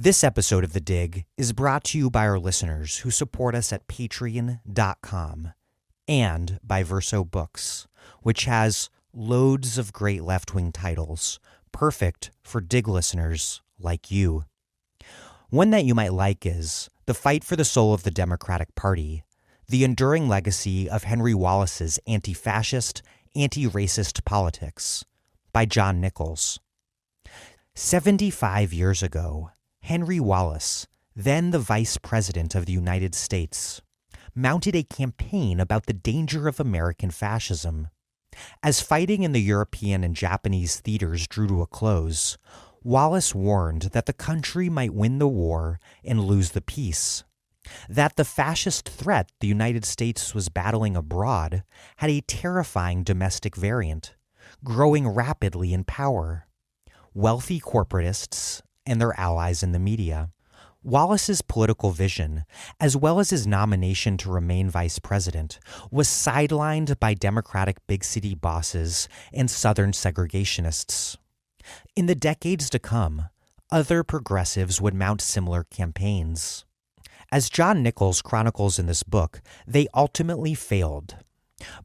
This episode of The Dig is brought to you by our listeners who support us at patreon.com and by Verso Books, which has loads of great left-wing titles, perfect for Dig listeners like you. One that you might like is The Fight for the Soul of the Democratic Party, the enduring legacy of Henry Wallace's anti-fascist, anti-racist politics, by John Nichols. 75 years ago, Henry Wallace, then the Vice President of the United States, mounted a campaign about the danger of American fascism. As fighting in the European and Japanese theaters drew to a close, Wallace warned that the country might win the war and lose the peace, that the fascist threat the United States was battling abroad had a terrifying domestic variant, growing rapidly in power: wealthy corporatists and their allies in the media. Wallace's political vision, as well as his nomination to remain vice president, was sidelined by Democratic big city bosses and Southern segregationists. In the decades to come, other progressives would mount similar campaigns. As John Nichols chronicles in this book, they ultimately failed.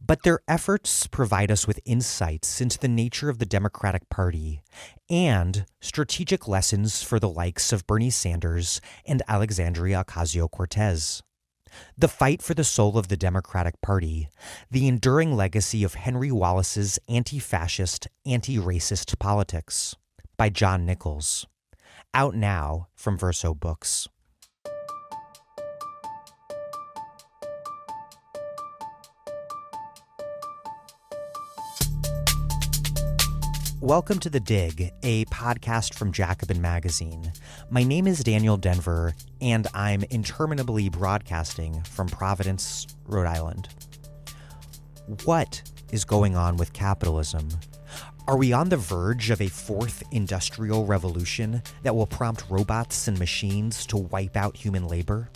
But their efforts provide us with insights into the nature of the Democratic Party and strategic lessons for the likes of Bernie Sanders and Alexandria Ocasio-Cortez. The Fight for the Soul of the Democratic Party, the enduring legacy of Henry Wallace's anti-fascist, anti-racist politics, by John Nichols. Out now from Verso Books. Welcome to The Dig, a podcast from Jacobin magazine. My name is Dan Denvir, and I'm interminably broadcasting from Providence, Rhode Island. What is going on with capitalism? Are we on the verge of a fourth industrial revolution that will prompt robots and machines to wipe out human labor?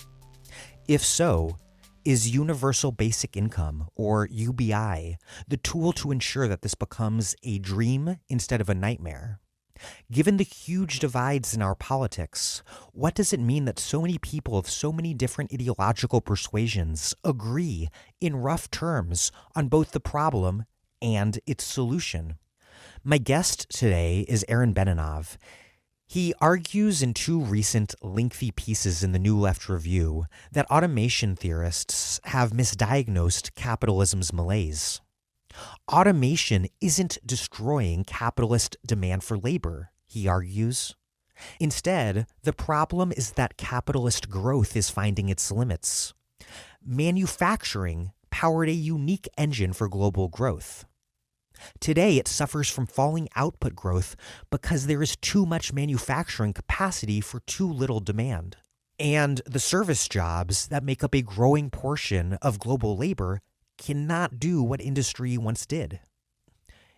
If so, is Universal Basic Income, or UBI, the tool to ensure that this becomes a dream instead of a nightmare? Given the huge divides in our politics, what does it mean that so many people of so many different ideological persuasions agree, in rough terms, on both the problem and its solution? My guest today is Aaron Benanav. He argues in two recent lengthy pieces in the New Left Review that automation theorists have misdiagnosed capitalism's malaise. Automation isn't destroying capitalist demand for labor, he argues. Instead, the problem is that capitalist growth is finding its limits. Manufacturing powered a unique engine for global growth. Today, it suffers from falling output growth because there is too much manufacturing capacity for too little demand. And the service jobs that make up a growing portion of global labor cannot do what industry once did.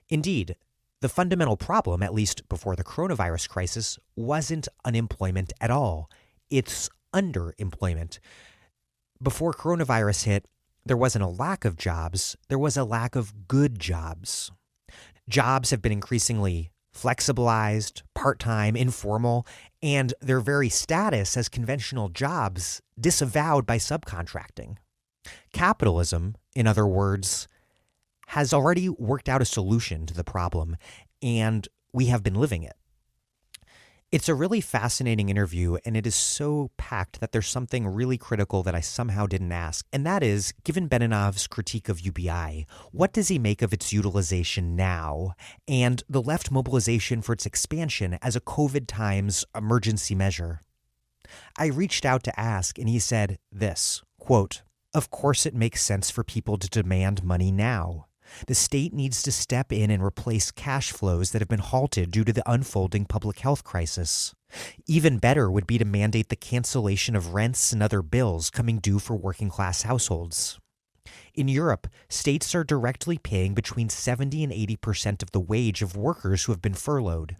Indeed, the fundamental problem, at least before the coronavirus crisis, wasn't unemployment at all. It's underemployment. Before coronavirus hit, there wasn't a lack of jobs, there was a lack of good jobs. Jobs have been increasingly flexibilized, part-time, informal, and their very status as conventional jobs disavowed by subcontracting. Capitalism, in other words, has already worked out a solution to the problem, and we have been living it. It's a really fascinating interview, and it is so packed that there's something really critical that I somehow didn't ask. And that is, given Benanav's critique of UBI, what does he make of its utilization now and the left mobilization for its expansion as a COVID times emergency measure? I reached out to ask, and he said this, quote, "Of course it makes sense for people to demand money now. The state needs to step in and replace cash flows that have been halted due to the unfolding public health crisis. Even better would be to mandate the cancellation of rents and other bills coming due for working-class households. In Europe, states are directly paying between 70 and 80% of the wage of workers who have been furloughed.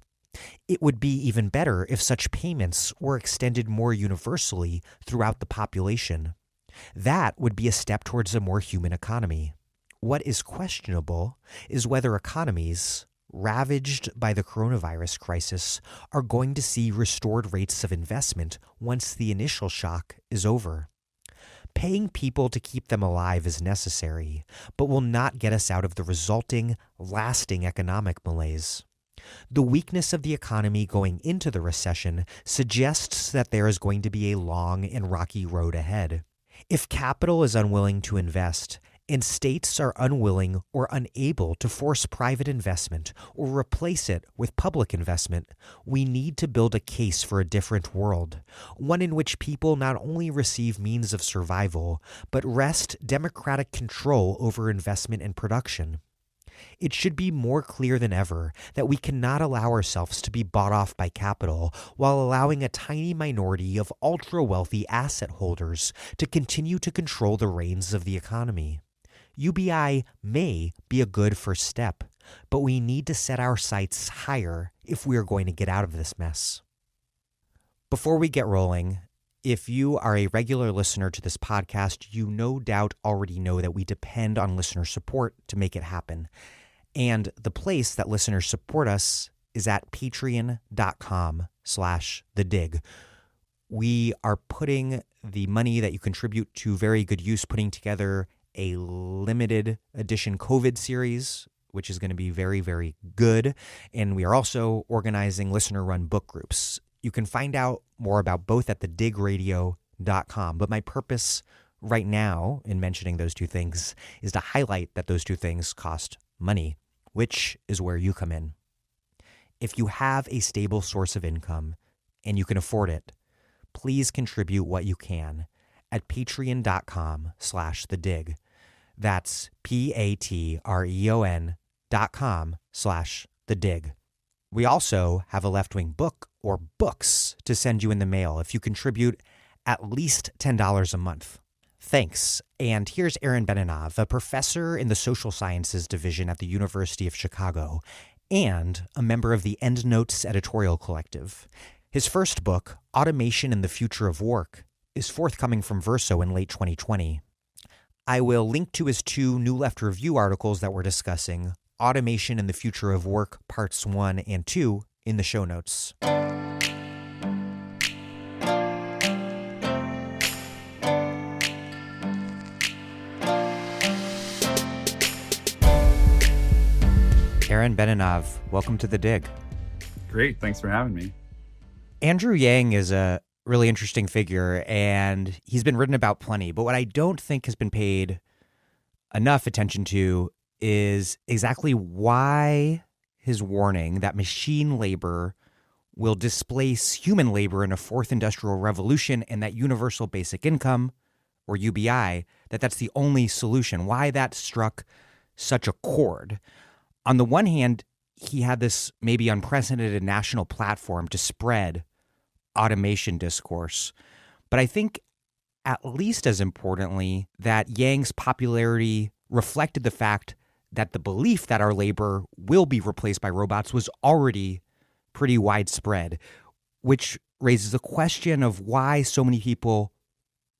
It would be even better if such payments were extended more universally throughout the population. That would be a step towards a more human economy. What is questionable is whether economies ravaged by the coronavirus crisis are going to see restored rates of investment once the initial shock is over. Paying people to keep them alive is necessary, but will not get us out of the resulting, lasting economic malaise. The weakness of the economy going into the recession suggests that there is going to be a long and rocky road ahead. If capital is unwilling to invest, and states are unwilling or unable to force private investment or replace it with public investment, we need to build a case for a different world, one in which people not only receive means of survival, but wrest democratic control over investment and production. It should be more clear than ever that we cannot allow ourselves to be bought off by capital while allowing a tiny minority of ultra-wealthy asset holders to continue to control the reins of the economy. UBI may be a good first step, but we need to set our sights higher if we are going to get out of this mess. Before we get rolling, if you are a regular listener to this podcast, you no doubt already know that we depend on listener support to make it happen. And the place that listeners support us is at patreon.com/thedig. We are putting the money that you contribute to very good use, putting together a limited edition COVID series, which is going to be very, very good. And we are also organizing listener-run book groups. You can find out more about both at thedigradio.com. But my purpose right now in mentioning those two things is to highlight that those two things cost money, which is where you come in. If you have a stable source of income and you can afford it, please contribute what you can at patreon.com/thedig. That's patreon.com/thedig. We also have a left-wing book or books to send you in the mail if you contribute at least $10 a month. Thanks. And here's Aaron Benanav, a professor in the social sciences division at the University of Chicago and a member of the EndNotes editorial collective. His first book, Automation and the Future of Work, is forthcoming from Verso in late 2020. I will link to his two New Left Review articles that we're discussing, Automation and the Future of Work, Parts 1 and 2, in the show notes. Aaron Benanav, welcome to The Dig. Great, thanks for having me. Andrew Yang is a really interesting figure, and he's been written about plenty. But what I don't think has been paid enough attention to is exactly why his warning that machine labor will displace human labor in a fourth industrial revolution and that universal basic income, or UBI, that's the only solution, why that struck such a chord. On the one hand, he had this maybe unprecedented national platform to spread automation discourse. But I think at least as importantly, that Yang's popularity reflected the fact that the belief that our labor will be replaced by robots was already pretty widespread, which raises the question of why so many people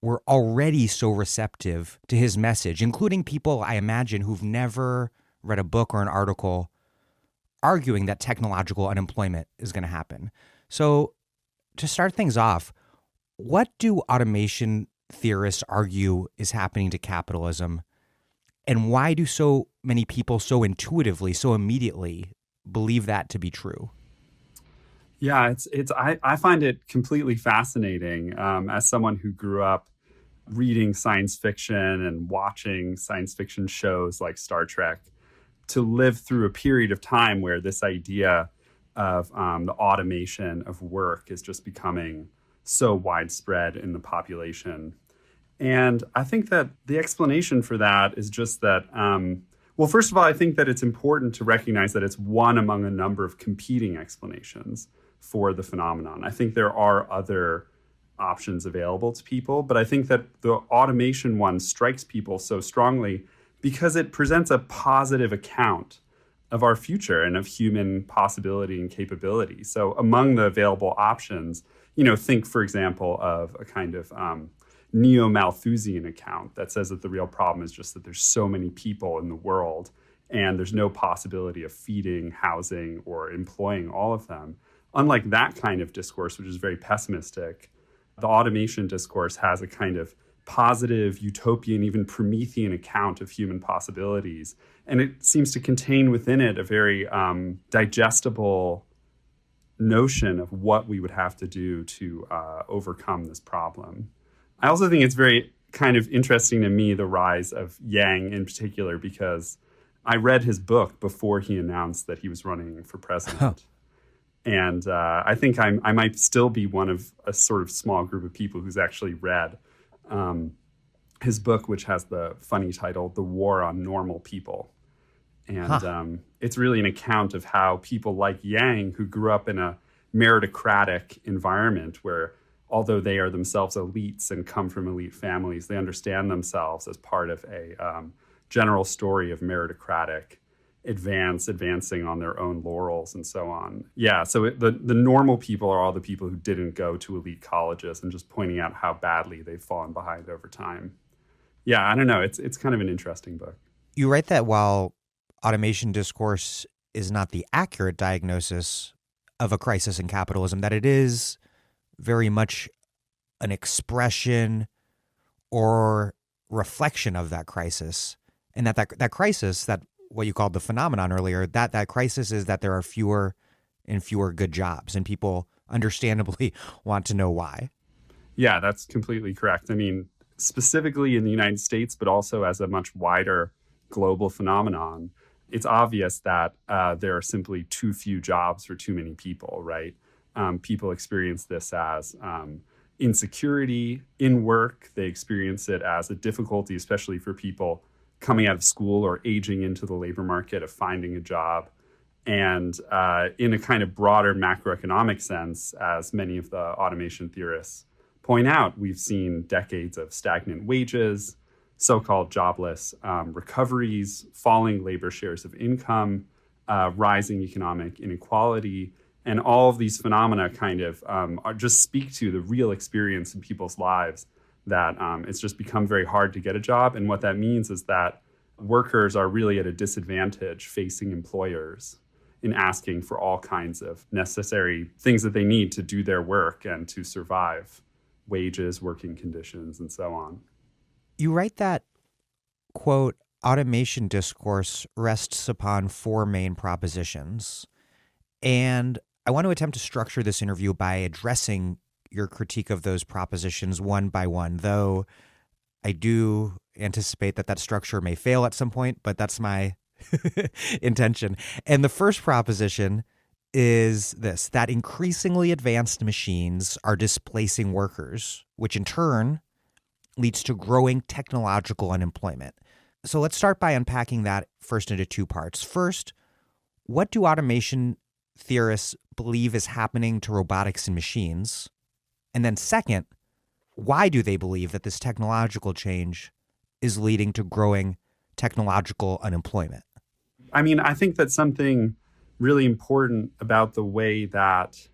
were already so receptive to his message, including people, I imagine, who've never read a book or an article arguing that technological unemployment is going to happen. So to start things off, what do automation theorists argue is happening to capitalism? And why do so many people so intuitively, so immediately believe that to be true? Yeah, I find it completely fascinating as someone who grew up reading science fiction and watching science fiction shows like Star Trek, to live through a period of time where this idea of the automation of work is just becoming so widespread in the population. And I think that the explanation for that is just that, well, first of all, I think that it's important to recognize that it's one among a number of competing explanations for the phenomenon. I think there are other options available to people, but I think that the automation one strikes people so strongly because it presents a positive account of our future and of human possibility and capability. So among the available options, think, for example, of a kind of neo-Malthusian account that says that the real problem is just that there's so many people in the world and there's no possibility of feeding, housing, or employing all of them. Unlike that kind of discourse, which is very pessimistic, the automation discourse has a kind of positive, utopian, even Promethean account of human possibilities. And it seems to contain within it a very digestible notion of what we would have to do to overcome this problem. I also think it's very kind of interesting to me, the rise of Yang in particular, because I read his book before he announced that he was running for president. And I think I might still be one of a sort of small group of people who's actually read his book, which has the funny title, The War on Normal People. And it's really an account of how people like Yang, who grew up in a meritocratic environment where, although they are themselves elites and come from elite families, they understand themselves as part of a general story of meritocratic advancing on their own laurels and so on. Yeah, so the normal people are all the people who didn't go to elite colleges, and just pointing out how badly they've fallen behind over time. Yeah, I don't know. It's kind of an interesting book. You write that while automation discourse is not the accurate diagnosis of a crisis in capitalism, that it is very much an expression or reflection of that crisis, and that crisis, that what you called the phenomenon earlier, that crisis is that there are fewer and fewer good jobs, and people understandably want to know why. Yeah, that's completely correct. I mean, specifically in the United States, but also as a much wider global phenomenon, it's obvious that there are simply too few jobs for too many people, right? People experience this as insecurity in work. They experience it as a difficulty, especially for people coming out of school or aging into the labor market, of finding a job. And in a kind of broader macroeconomic sense, as many of the automation theorists point out, we've seen decades of stagnant wages, so-called jobless recoveries, falling labor shares of income, rising economic inequality. And all of these phenomena kind of just speak to the real experience in people's lives that it's just become very hard to get a job. And what that means is that workers are really at a disadvantage facing employers in asking for all kinds of necessary things that they need to do their work and to survive: wages, working conditions, and so on. You write that, quote, automation discourse rests upon four main propositions. And I want to attempt to structure this interview by addressing your critique of those propositions one by one, though I do anticipate that structure may fail at some point, but that's my intention. And the first proposition is this: that increasingly advanced machines are displacing workers, which in turn leads to growing technological unemployment. So let's start by unpacking that first into two parts. First, what do automation theorists believe is happening to robotics and machines? And then second, why do they believe that this technological change is leading to growing technological unemployment? I mean, I think that something really important about the way that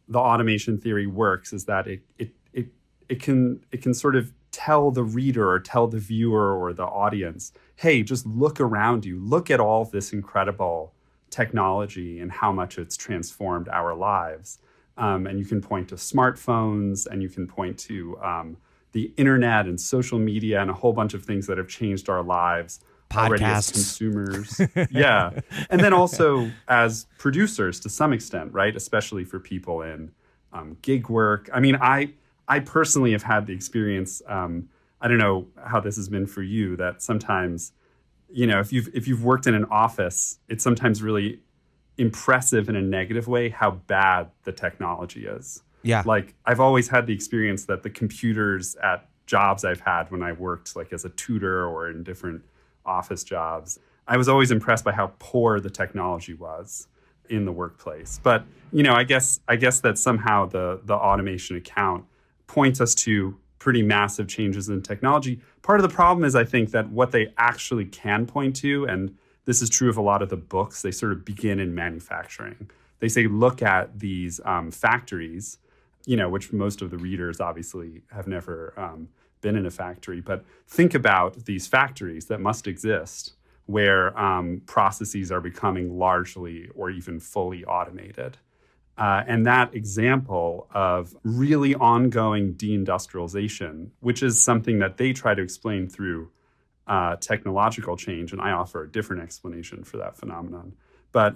the automation theory works is that it can sort of tell the reader or tell the viewer or the audience, hey, just look around you. Look at all this incredible technology and how much it's transformed our lives. And you can point to smartphones, and you can point to the internet and social media and a whole bunch of things that have changed our lives already as consumers. Yeah. And then also as producers to some extent, right? Especially for people in gig work. I mean, I personally have had the experience, I don't know how this has been for you, that sometimes, you know, if you've worked in an office, it's sometimes really impressive in a negative way how bad the technology is. Yeah. Like, I've always had the experience that the computers at jobs I've had when I worked like as a tutor or in different office jobs, I was always impressed by how poor the technology was in the workplace. But, you know, I guess that somehow the automation account points us to pretty massive changes in technology. Part of the problem is, I think, that what they actually can point to, and this is true of a lot of the books, they sort of begin in manufacturing. They say, look at these factories, you know, which most of the readers obviously have never been in a factory, but think about these factories that must exist. where processes are becoming largely or even fully automated. And that example of really ongoing deindustrialization, which is something that they try to explain through technological change, and I offer a different explanation for that phenomenon. But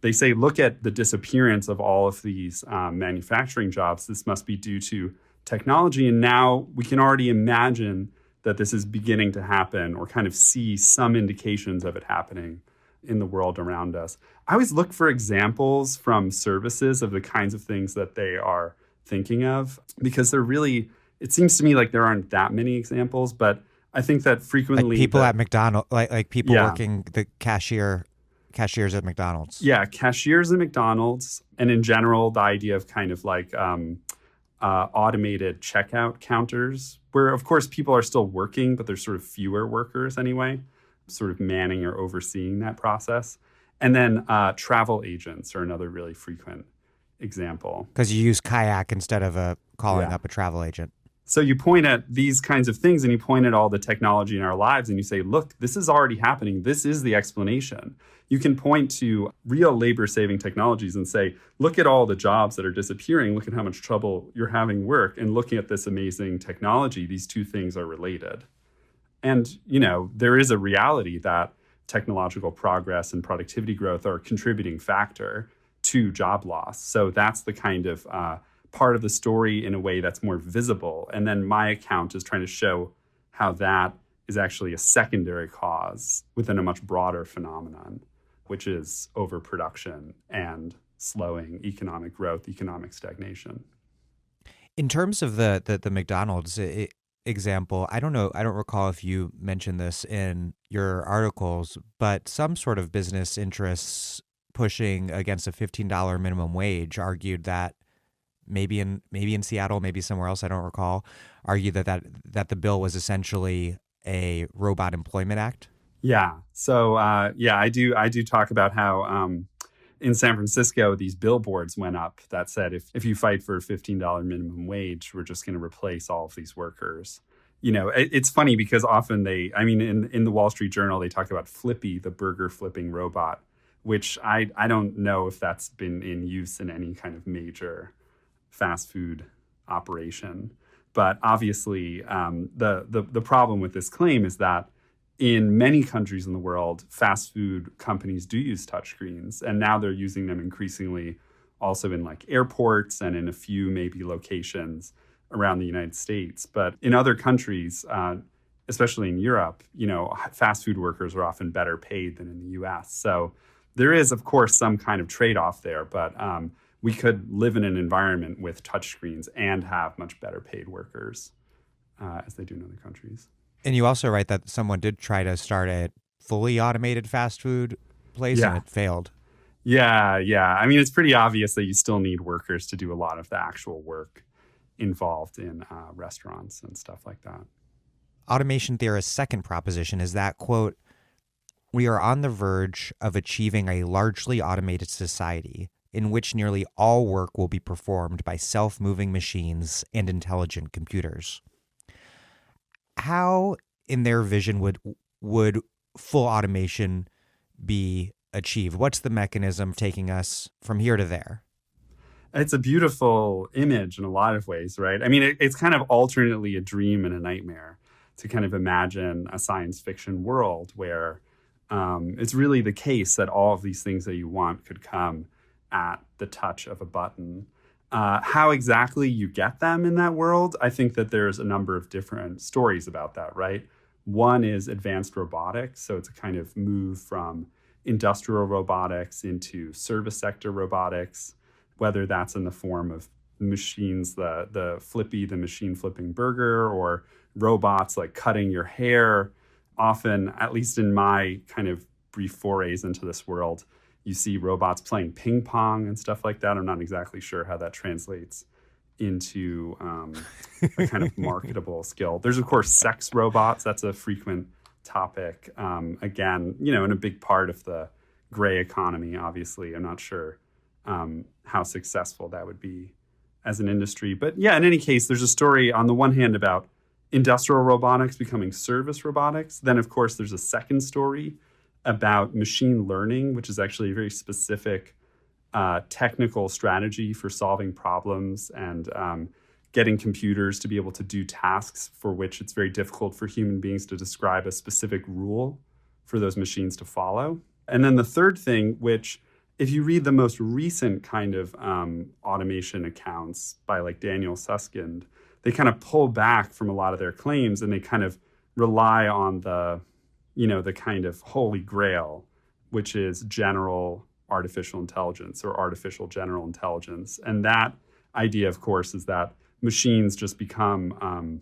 they say, look at the disappearance of all of these manufacturing jobs. This must be due to technology. And now we can already imagine that this is beginning to happen, or kind of see some indications of it happening in the world around us. I always look for examples from services of the kinds of things that they are thinking of, because they're really, it seems to me like there aren't that many examples, but I think that frequently like people at McDonald's, like people working the cashiers at McDonald's. Yeah, cashiers at McDonald's, and in general, the idea of kind of like automated checkout counters, where of course people are still working, but there's sort of fewer workers anyway, sort of manning or overseeing that process. And then travel agents are another really frequent example. Because you use Kayak instead of calling up a travel agent. So you point at these kinds of things, and you point at all the technology in our lives, and you say, look, this is already happening. This is the explanation. You can point to real labor-saving technologies and say, look at all the jobs that are disappearing. Look at how much trouble you're having work. And looking at this amazing technology, these two things are related. And, you know, there is a reality that technological progress and productivity growth are a contributing factor to job loss. So that's the kind of part of the story in a way that's more visible. And then my account is trying to show how that is actually a secondary cause within a much broader phenomenon, which is overproduction and slowing economic growth, economic stagnation. In terms of the McDonald's example, I don't recall if you mentioned this in your articles, but some sort of business interests pushing against a $15 minimum wage argued that maybe in Seattle, maybe somewhere else, I don't recall, argued that the bill was essentially a robot employment act. Yeah. So I do talk about how in San Francisco these billboards went up that said if you fight for a $15 minimum wage, we're just going to replace all of these workers. You know, it's funny because often in the Wall Street Journal they talk about Flippy, the burger flipping robot, which I don't know if that's been in use in any kind of major fast food operation. But obviously, the problem with this claim is that in many countries in the world, fast food companies do use touchscreens, and now they're using them increasingly also in like airports and in a few maybe locations around the United States. But in other countries, especially in Europe, you know, fast food workers are often better paid than in the US. So there is, of course, some kind of trade-off there, but we could live in an environment with touchscreens and have much better paid workers as they do in other countries. And you also write that someone did try to start a fully automated fast food place and it failed. Yeah. I mean, it's pretty obvious that you still need workers to do a lot of the actual work involved in restaurants and stuff like that. Automation theorist's second proposition is that, quote, we are on the verge of achieving a largely automated society in which nearly all work will be performed by self-moving machines and intelligent computers. How, in their vision, would full automation be achieved? What's the mechanism taking us from here to there? It's a beautiful image in a lot of ways, right? I mean, it's kind of alternately a dream and a nightmare to kind of imagine a science fiction world where it's really the case that all of these things that you want could come at the touch of a button. How exactly you get them in that world, I think that there's a number of different stories about that, right? One is advanced robotics. So it's a kind of move from industrial robotics into service sector robotics, whether that's in the form of machines, the Flippy, the machine flipping burger, or robots like cutting your hair. Often, at least in my kind of brief forays into this world, you see robots playing ping pong and stuff like that. I'm not exactly sure how that translates into a kind of marketable skill. There's, of course, sex robots. That's a frequent topic. Again, you know, in a big part of the gray economy, obviously. I'm not sure how successful that would be as an industry. But yeah, in any case, there's a story on the one hand about industrial robotics becoming service robotics. Then, of course, there's a second story about machine learning, which is actually a very specific technical strategy for solving problems and getting computers to be able to do tasks for which it's very difficult for human beings to describe a specific rule for those machines to follow. And then the third thing, which if you read the most recent kind of automation accounts by like Daniel Susskind, they kind of pull back from a lot of their claims and they kind of rely on the kind of holy grail, which is general artificial intelligence or artificial general intelligence. And that idea, of course, is that machines just become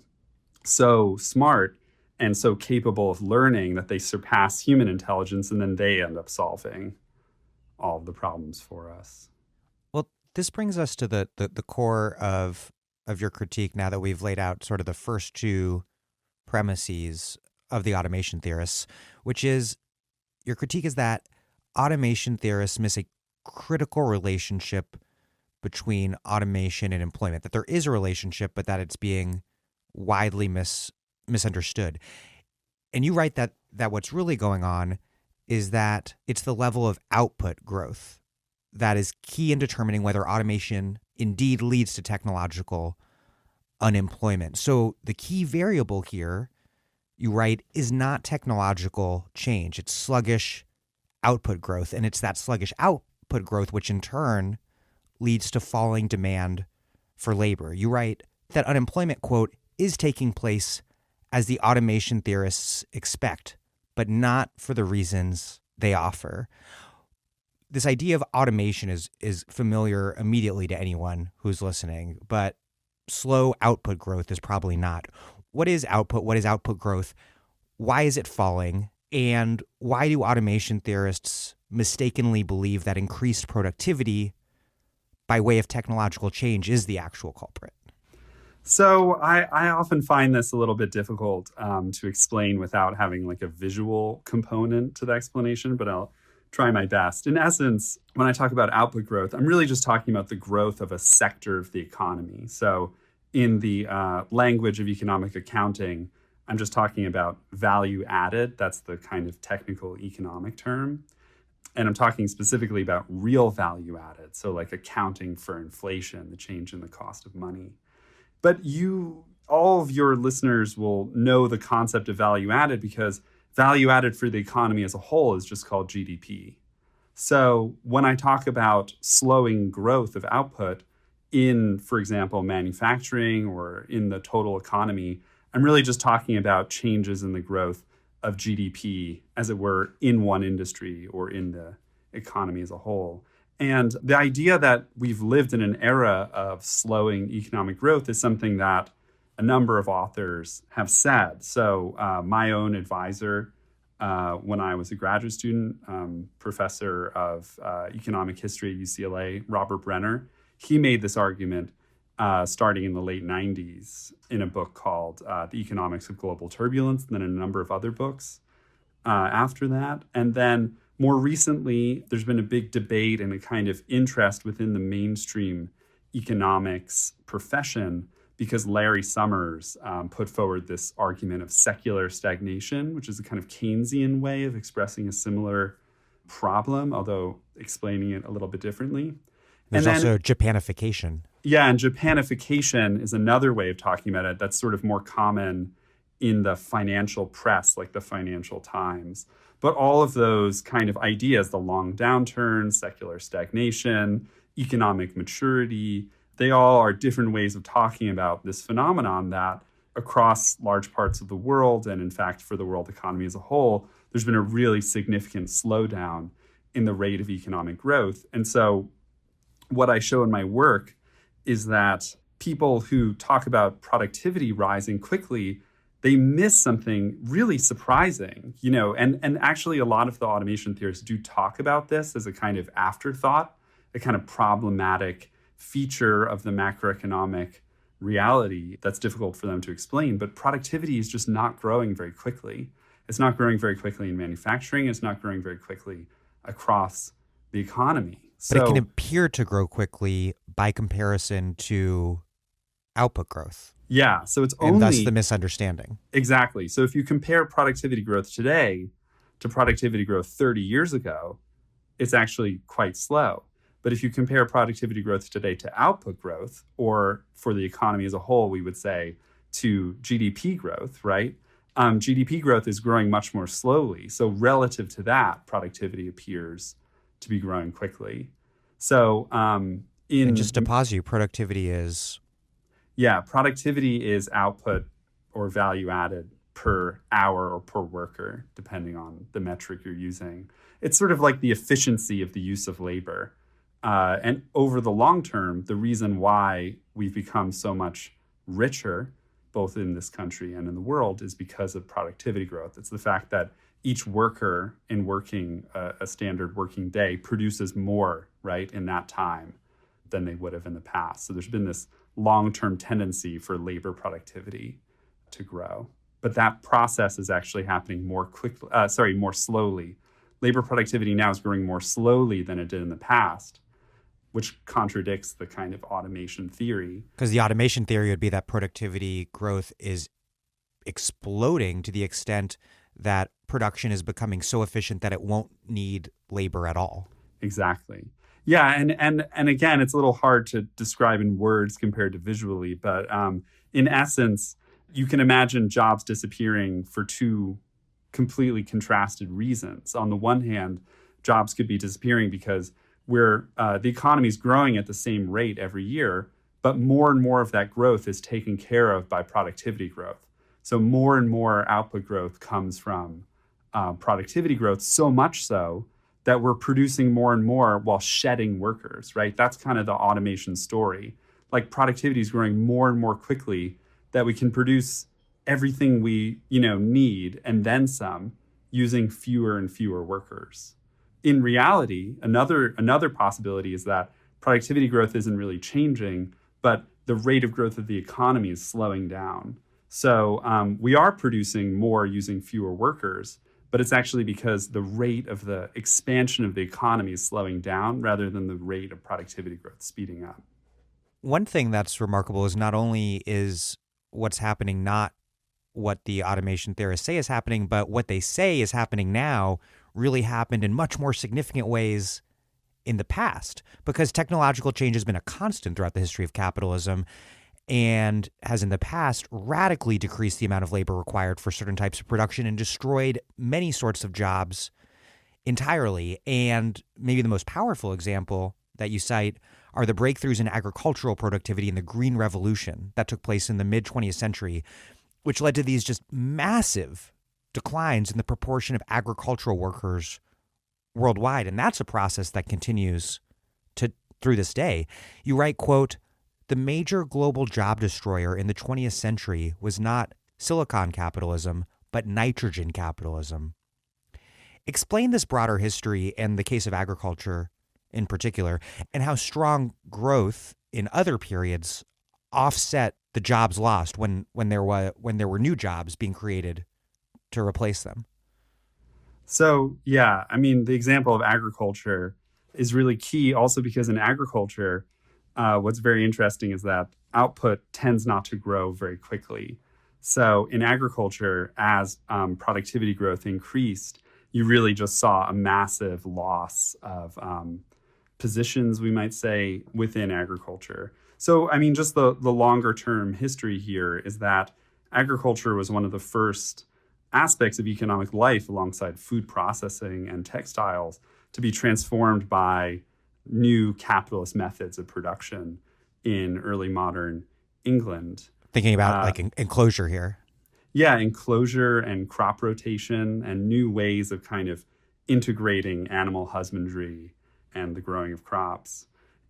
so smart and so capable of learning that they surpass human intelligence, and then they end up solving all of the problems for us. Well, this brings us to the core of your critique now that we've laid out sort of the first two premises of the automation theorists, which is your critique is that automation theorists miss a critical relationship between automation and employment, that there is a relationship, but that it's being widely misunderstood. And you write that what's really going on is that it's the level of output growth that is key in determining whether automation indeed leads to technological unemployment. So the key variable here, you write, is not technological change. It's sluggish output growth. And it's that sluggish output growth which in turn leads to falling demand for labor. You write that unemployment, quote, is taking place as the automation theorists expect, but not for the reasons they offer. This idea of automation is familiar immediately to anyone who's listening, but slow output growth is probably not. What is output? What is output growth? Why is it falling? And why do automation theorists mistakenly believe that increased productivity by way of technological change is the actual culprit? So I often find this a little bit difficult to explain without having like a visual component to the explanation, but I'll try my best. In essence, when I talk about output growth, I'm really just talking about the growth of a sector of the economy. So in the language of economic accounting, I'm just talking about value added. That's the kind of technical economic term. And I'm talking specifically about real value added. So like accounting for inflation, the change in the cost of money. But all of your listeners will know the concept of value added because value added for the economy as a whole is just called GDP. So when I talk about slowing growth of output in, for example, manufacturing or in the total economy, I'm really just talking about changes in the growth of GDP, as it were, in one industry or in the economy as a whole. And the idea that we've lived in an era of slowing economic growth is something that a number of authors have said. So my own advisor, when I was a graduate student, professor of economic history at UCLA, Robert Brenner, he made this argument starting in the late 90s in a book called The Economics of Global Turbulence, and then in a number of other books after that. And then more recently, there's been a big debate and a kind of interest within the mainstream economics profession because Larry Summers put forward this argument of secular stagnation, which is a kind of Keynesian way of expressing a similar problem, although explaining it a little bit differently. There's also Japanification. Yeah, and Japanification is another way of talking about it that's sort of more common in the financial press, like the Financial Times. But all of those kind of ideas, the long downturn, secular stagnation, economic maturity, they all are different ways of talking about this phenomenon that across large parts of the world, and in fact for the world economy as a whole, there's been a really significant slowdown in the rate of economic growth. And so what I show in my work is that people who talk about productivity rising quickly, they miss something really surprising, and actually a lot of the automation theorists do talk about this as a kind of afterthought, a kind of problematic feature of the macroeconomic reality that's difficult for them to explain. But productivity is just not growing very quickly. It's not growing very quickly in manufacturing. It's not growing very quickly across the economy. But it can appear to grow quickly by comparison to output growth. Yeah, so it's and thus the misunderstanding. Exactly. So if you compare productivity growth today to productivity growth 30 years ago, it's actually quite slow. But if you compare productivity growth today to output growth, or for the economy as a whole, we would say to GDP growth, right? GDP growth is growing much more slowly. So relative to that, productivity appears to be growing quickly. So and just to pause you, productivity is? Yeah, productivity is output or value added per hour or per worker, depending on the metric you're using. It's sort of like the efficiency of the use of labor. And over the long term, the reason why we've become so much richer, both in this country and in the world, is because of productivity growth. It's the fact that each worker in working a standard working day produces more, right, in that time than they would have in the past. So there's been this long-term tendency for labor productivity to grow. But that process is actually happening more slowly. Labor productivity now is growing more slowly than it did in the past, which contradicts the kind of automation theory. Because the automation theory would be that productivity growth is exploding to the extent that production is becoming so efficient that it won't need labor at all. Exactly. Yeah, and again, it's a little hard to describe in words compared to visually, but in essence, you can imagine jobs disappearing for two completely contrasted reasons. On the one hand, jobs could be disappearing because the economy is growing at the same rate every year, but more and more of that growth is taken care of by productivity growth. So more and more output growth comes from productivity growth, so much so that we're producing more and more while shedding workers, right? That's kind of the automation story. Like productivity is growing more and more quickly that we can produce everything we, need and then some using fewer and fewer workers. In reality, another possibility is that productivity growth isn't really changing, but the rate of growth of the economy is slowing down. So we are producing more using fewer workers, but it's actually because the rate of the expansion of the economy is slowing down rather than the rate of productivity growth speeding up. One thing that's remarkable is not only is what's happening not what the automation theorists say is happening, but what they say is happening now really happened in much more significant ways in the past, because technological change has been a constant throughout the history of capitalism and has in the past radically decreased the amount of labor required for certain types of production and destroyed many sorts of jobs entirely. And maybe the most powerful example that you cite are the breakthroughs in agricultural productivity in the Green Revolution that took place in the mid-20th century, which led to these just massive declines in the proportion of agricultural workers worldwide. And that's a process that continues through this day. You write, quote, "The major global job destroyer in the 20th century was not silicon capitalism, but nitrogen capitalism." Explain this broader history and the case of agriculture in particular, and how strong growth in other periods offset the jobs lost when there were new jobs being created to replace them. So, yeah, the example of agriculture is really key also because in agriculture, what's very interesting is that output tends not to grow very quickly. So in agriculture, as productivity growth increased, you really just saw a massive loss of positions, we might say, within agriculture. So, just the longer term history here is that agriculture was one of the first aspects of economic life alongside food processing and textiles to be transformed by new capitalist methods of production in early modern England. Thinking about enclosure here. Yeah, enclosure and crop rotation and new ways of kind of integrating animal husbandry and the growing of crops.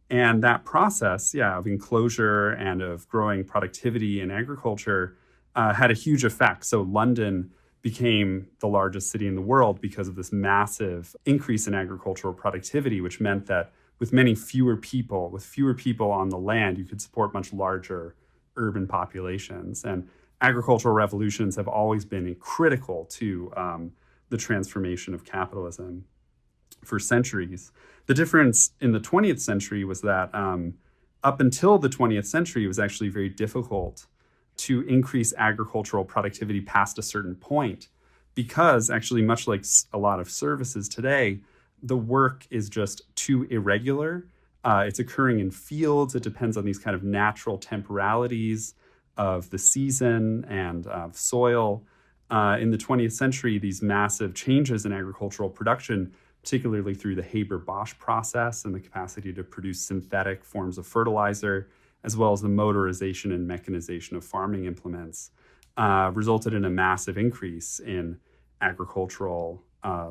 And that process, of enclosure and of growing productivity in agriculture had a huge effect. So London became the largest city in the world because of this massive increase in agricultural productivity, which meant that with fewer people on the land, you could support much larger urban populations. And agricultural revolutions have always been critical to the transformation of capitalism for centuries. The difference in the 20th century was that up until the 20th century, it was actually very difficult to increase agricultural productivity past a certain point because actually, much like a lot of services today, the work is just too irregular. It's occurring in fields. It depends on these kind of natural temporalities of the season and of soil. In the 20th century, these massive changes in agricultural production, particularly through the Haber-Bosch process and the capacity to produce synthetic forms of fertilizer, as well as the motorization and mechanization of farming implements, resulted in a massive increase in agricultural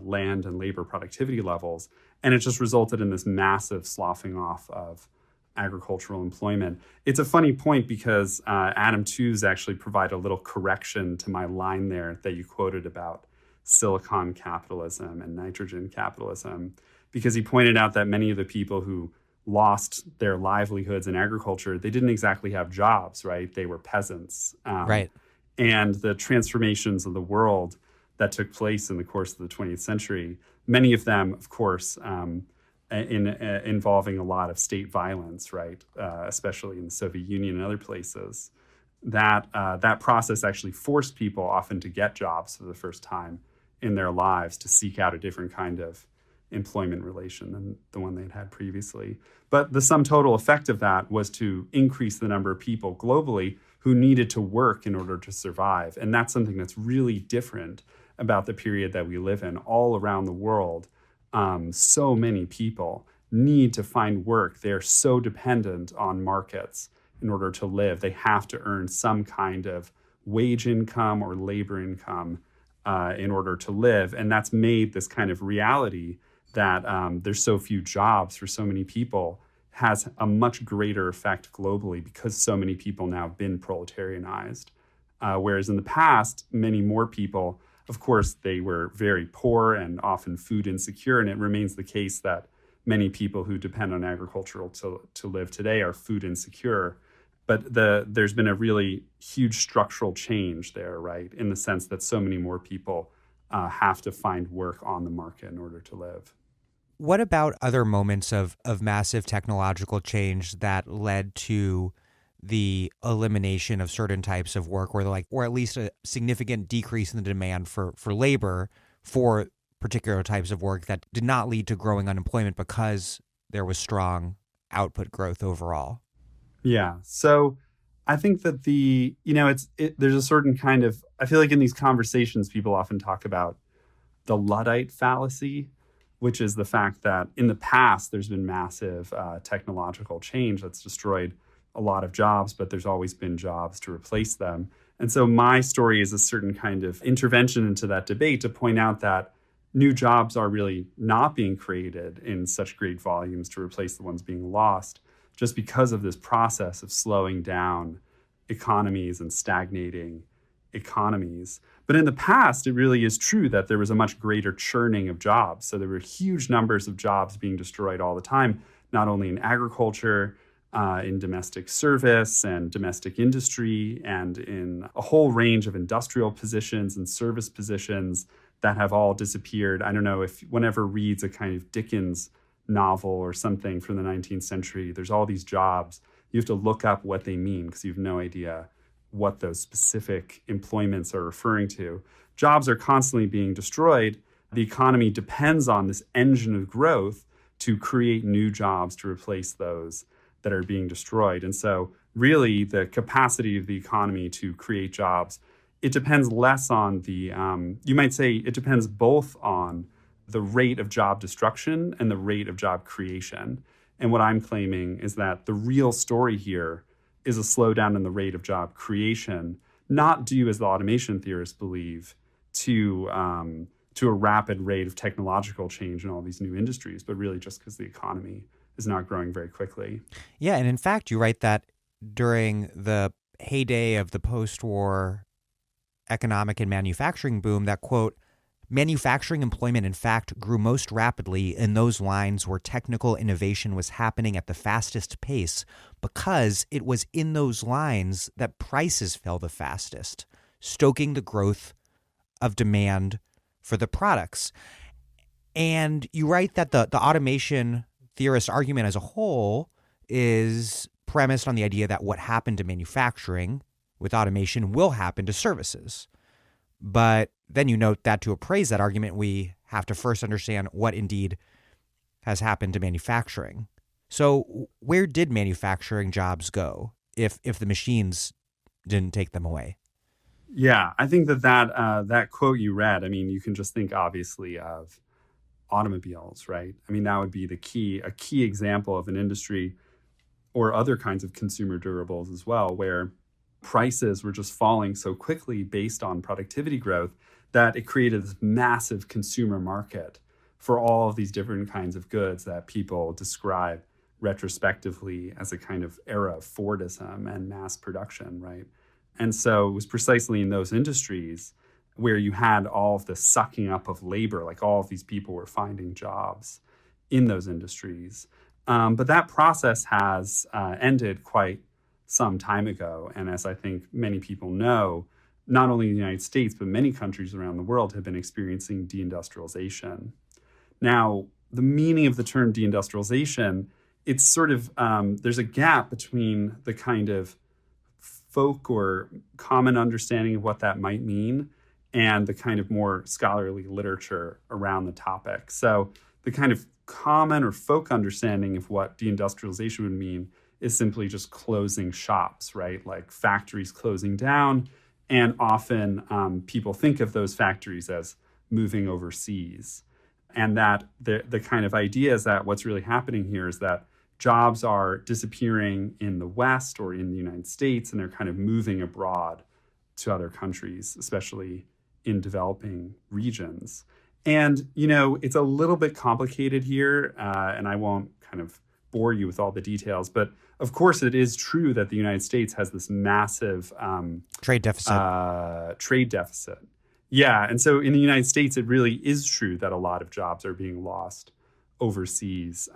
land and labor productivity levels. And it just resulted in this massive sloughing off of agricultural employment. It's a funny point because Adam Tooze actually provided a little correction to my line there that you quoted about silicon capitalism and nitrogen capitalism, because he pointed out that many of the people who lost their livelihoods in agriculture, they didn't exactly have jobs, right? They were peasants. Right. And the transformations of the world that took place in the course of the 20th century, many of them, of course, involving a lot of state violence, right? Especially in the Soviet Union and other places, that process actually forced people often to get jobs for the first time in their lives, to seek out a different kind of employment relation than the one they'd had previously. But the sum total effect of that was to increase the number of people globally who needed to work in order to survive. And that's something that's really different about the period that we live in. All around the world, so many people need to find work. They're so dependent on markets in order to live. They have to earn some kind of wage income or labor income in order to live. And that's made this kind of reality that there's so few jobs for so many people has a much greater effect globally, because so many people now have been proletarianized. Whereas in the past, many more people, of course, they were very poor and often food insecure. And it remains the case that many people who depend on agriculture to live today are food insecure. But there's been a really huge structural change there, right? In the sense that so many more people have to find work on the market in order to live. What about other moments of massive technological change that led to the elimination of certain types of work, or at least a significant decrease in the demand for labor for particular types of work that did not lead to growing unemployment because there was strong output growth overall? Yeah. So I think that there's a certain kind of, I feel like in these conversations, people often talk about the Luddite fallacy, which is the fact that in the past, there's been massive technological change that's destroyed a lot of jobs, but there's always been jobs to replace them. And so my story is a certain kind of intervention into that debate to point out that new jobs are really not being created in such great volumes to replace the ones being lost, just because of this process of slowing down economies and stagnating economies. But in the past, it really is true that there was a much greater churning of jobs. So there were huge numbers of jobs being destroyed all the time, not only in agriculture, in domestic service and domestic industry, and in a whole range of industrial positions and service positions that have all disappeared. I don't know if one ever reads a kind of Dickens novel or something from the 19th century, there's all these jobs. You have to look up what they mean because you have no idea what those specific employments are referring to. Jobs are constantly being destroyed. The economy depends on this engine of growth to create new jobs to replace those that are being destroyed. And so really the capacity of the economy to create jobs, it depends less on you might say it depends both on the rate of job destruction and the rate of job creation. And what I'm claiming is that the real story here is a slowdown in the rate of job creation, not due, as the automation theorists believe, to a rapid rate of technological change in all these new industries, but really just because the economy is not growing very quickly. Yeah, and in fact, you write that during the heyday of the post-war economic and manufacturing boom, that, quote, manufacturing employment, in fact, grew most rapidly in those lines where technical innovation was happening at the fastest pace, because it was in those lines that prices fell the fastest, stoking the growth of demand for the products. And you write that the automation theorist argument as a whole is premised on the idea that what happened to manufacturing with automation will happen to services. But then you note that to appraise that argument, we have to first understand what indeed has happened to manufacturing. So where did manufacturing jobs go if the machines didn't take them away? Yeah, I think that quote you read, I mean, you can just think obviously of automobiles, right? I mean, that would be a key example of an industry, or other kinds of consumer durables as well, where prices were just falling so quickly based on productivity growth that it created this massive consumer market for all of these different kinds of goods that people describe retrospectively as a kind of era of Fordism and mass production, right? And so it was precisely in those industries where you had all of the sucking up of labor, like all of these people were finding jobs in those industries. But that process has ended quite some time ago. And as I think many people know, not only the United States, but many countries around the world have been experiencing deindustrialization. Now, the meaning of the term deindustrialization, it's sort of, there's a gap between the kind of folk or common understanding of what that might mean and the kind of more scholarly literature around the topic. So the kind of common or folk understanding of what deindustrialization would mean is simply just closing shops, right? Like factories closing down. And often people think of those factories as moving overseas. And that the kind of idea is that what's really happening here is that jobs are disappearing in the West or in the United States, and they're kind of moving abroad to other countries, especially in developing regions. And, you know, it's a little bit complicated here, and I won't kind of bore you with all the details, but of course it is true that the United States has this massive trade deficit. Yeah, and so in the United States, it really is true that a lot of jobs are being lost overseas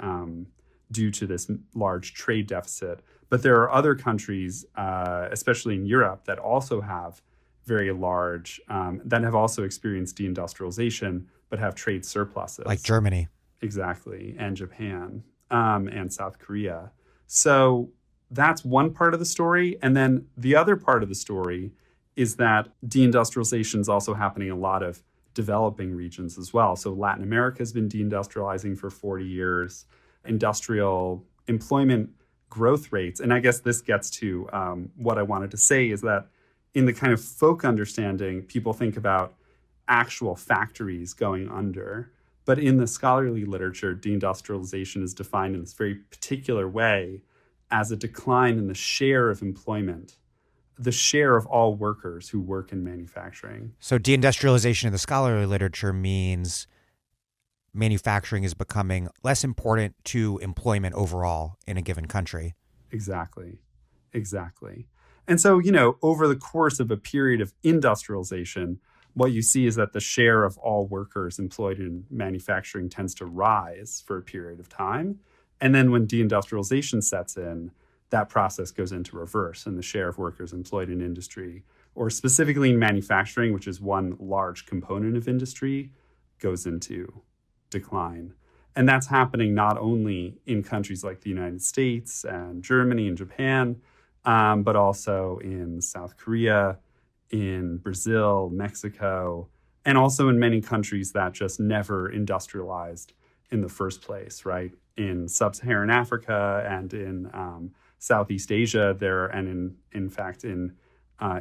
due to this large trade deficit. But there are other countries, especially in Europe, that also have very large, that have also experienced deindustrialization, but have trade surpluses. Like Germany. Exactly, and Japan, and South Korea. So that's one part of the story. And then the other part of the story is that deindustrialization is also happening in a lot of developing regions as well. So Latin America has been deindustrializing for 40 years. Industrial employment growth rates, and I guess this gets to what I wanted to say, is that in the kind of folk understanding, people think about actual factories going under. But in the scholarly literature, deindustrialization is defined in this very particular way as a decline in the share of employment, the share of all workers who work in manufacturing. So deindustrialization in the scholarly literature means manufacturing is becoming less important to employment overall in a given country. Exactly. And so, you know, over the course of a period of industrialization, what you see is that the share of all workers employed in manufacturing tends to rise for a period of time. And then when deindustrialization sets in, that process goes into reverse, and the share of workers employed in industry, or specifically in manufacturing, which is one large component of industry, goes into decline. And that's happening not only in countries like the United States and Germany and Japan, but also in South Korea, in Brazil, Mexico, and also in many countries that just never industrialized in the first place, right? In sub-Saharan Africa and in Southeast Asia, and in fact in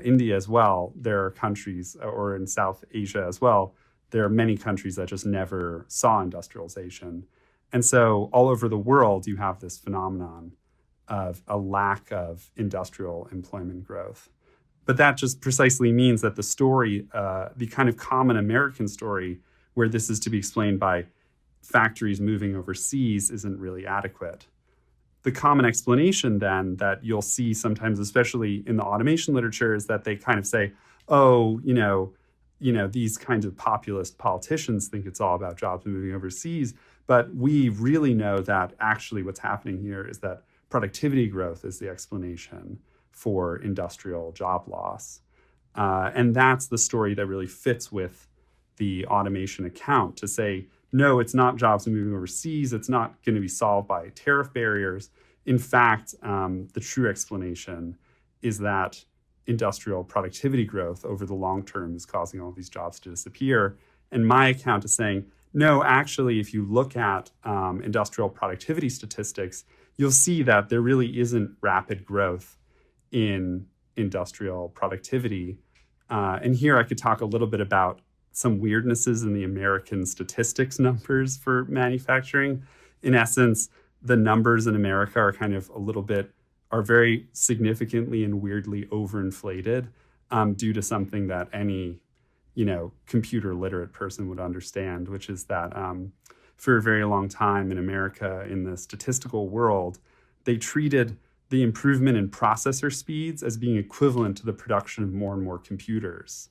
India as well, there are countries, or in South Asia as well, there are many countries that just never saw industrialization. And so all over the world, you have this phenomenon of a lack of industrial employment growth. But that just precisely means that the story, the kind of common American story, where this is to be explained by factories moving overseas, isn't really adequate. The common explanation then that you'll see sometimes, especially in the automation literature, is that they kind of say, oh, you know, these kinds of populist politicians think it's all about jobs moving overseas. But we really know that actually what's happening here is that productivity growth is the explanation for industrial job loss. And that's the story that really fits with the automation account, to say, no, it's not jobs moving overseas. It's not going to be solved by tariff barriers. In fact, the true explanation is that industrial productivity growth over the long term is causing all these jobs to disappear. And my account is saying, no, actually, if you look at industrial productivity statistics, you'll see that there really isn't rapid growth in industrial productivity. And here I could talk a little bit about some weirdnesses in the American statistics numbers for manufacturing. In essence, the numbers in America are kind of are very significantly and weirdly overinflated due to something that any, computer literate person would understand, which is that for a very long time in America, in the statistical world, they treated the improvement in processor speeds as being equivalent to the production of more and more computers.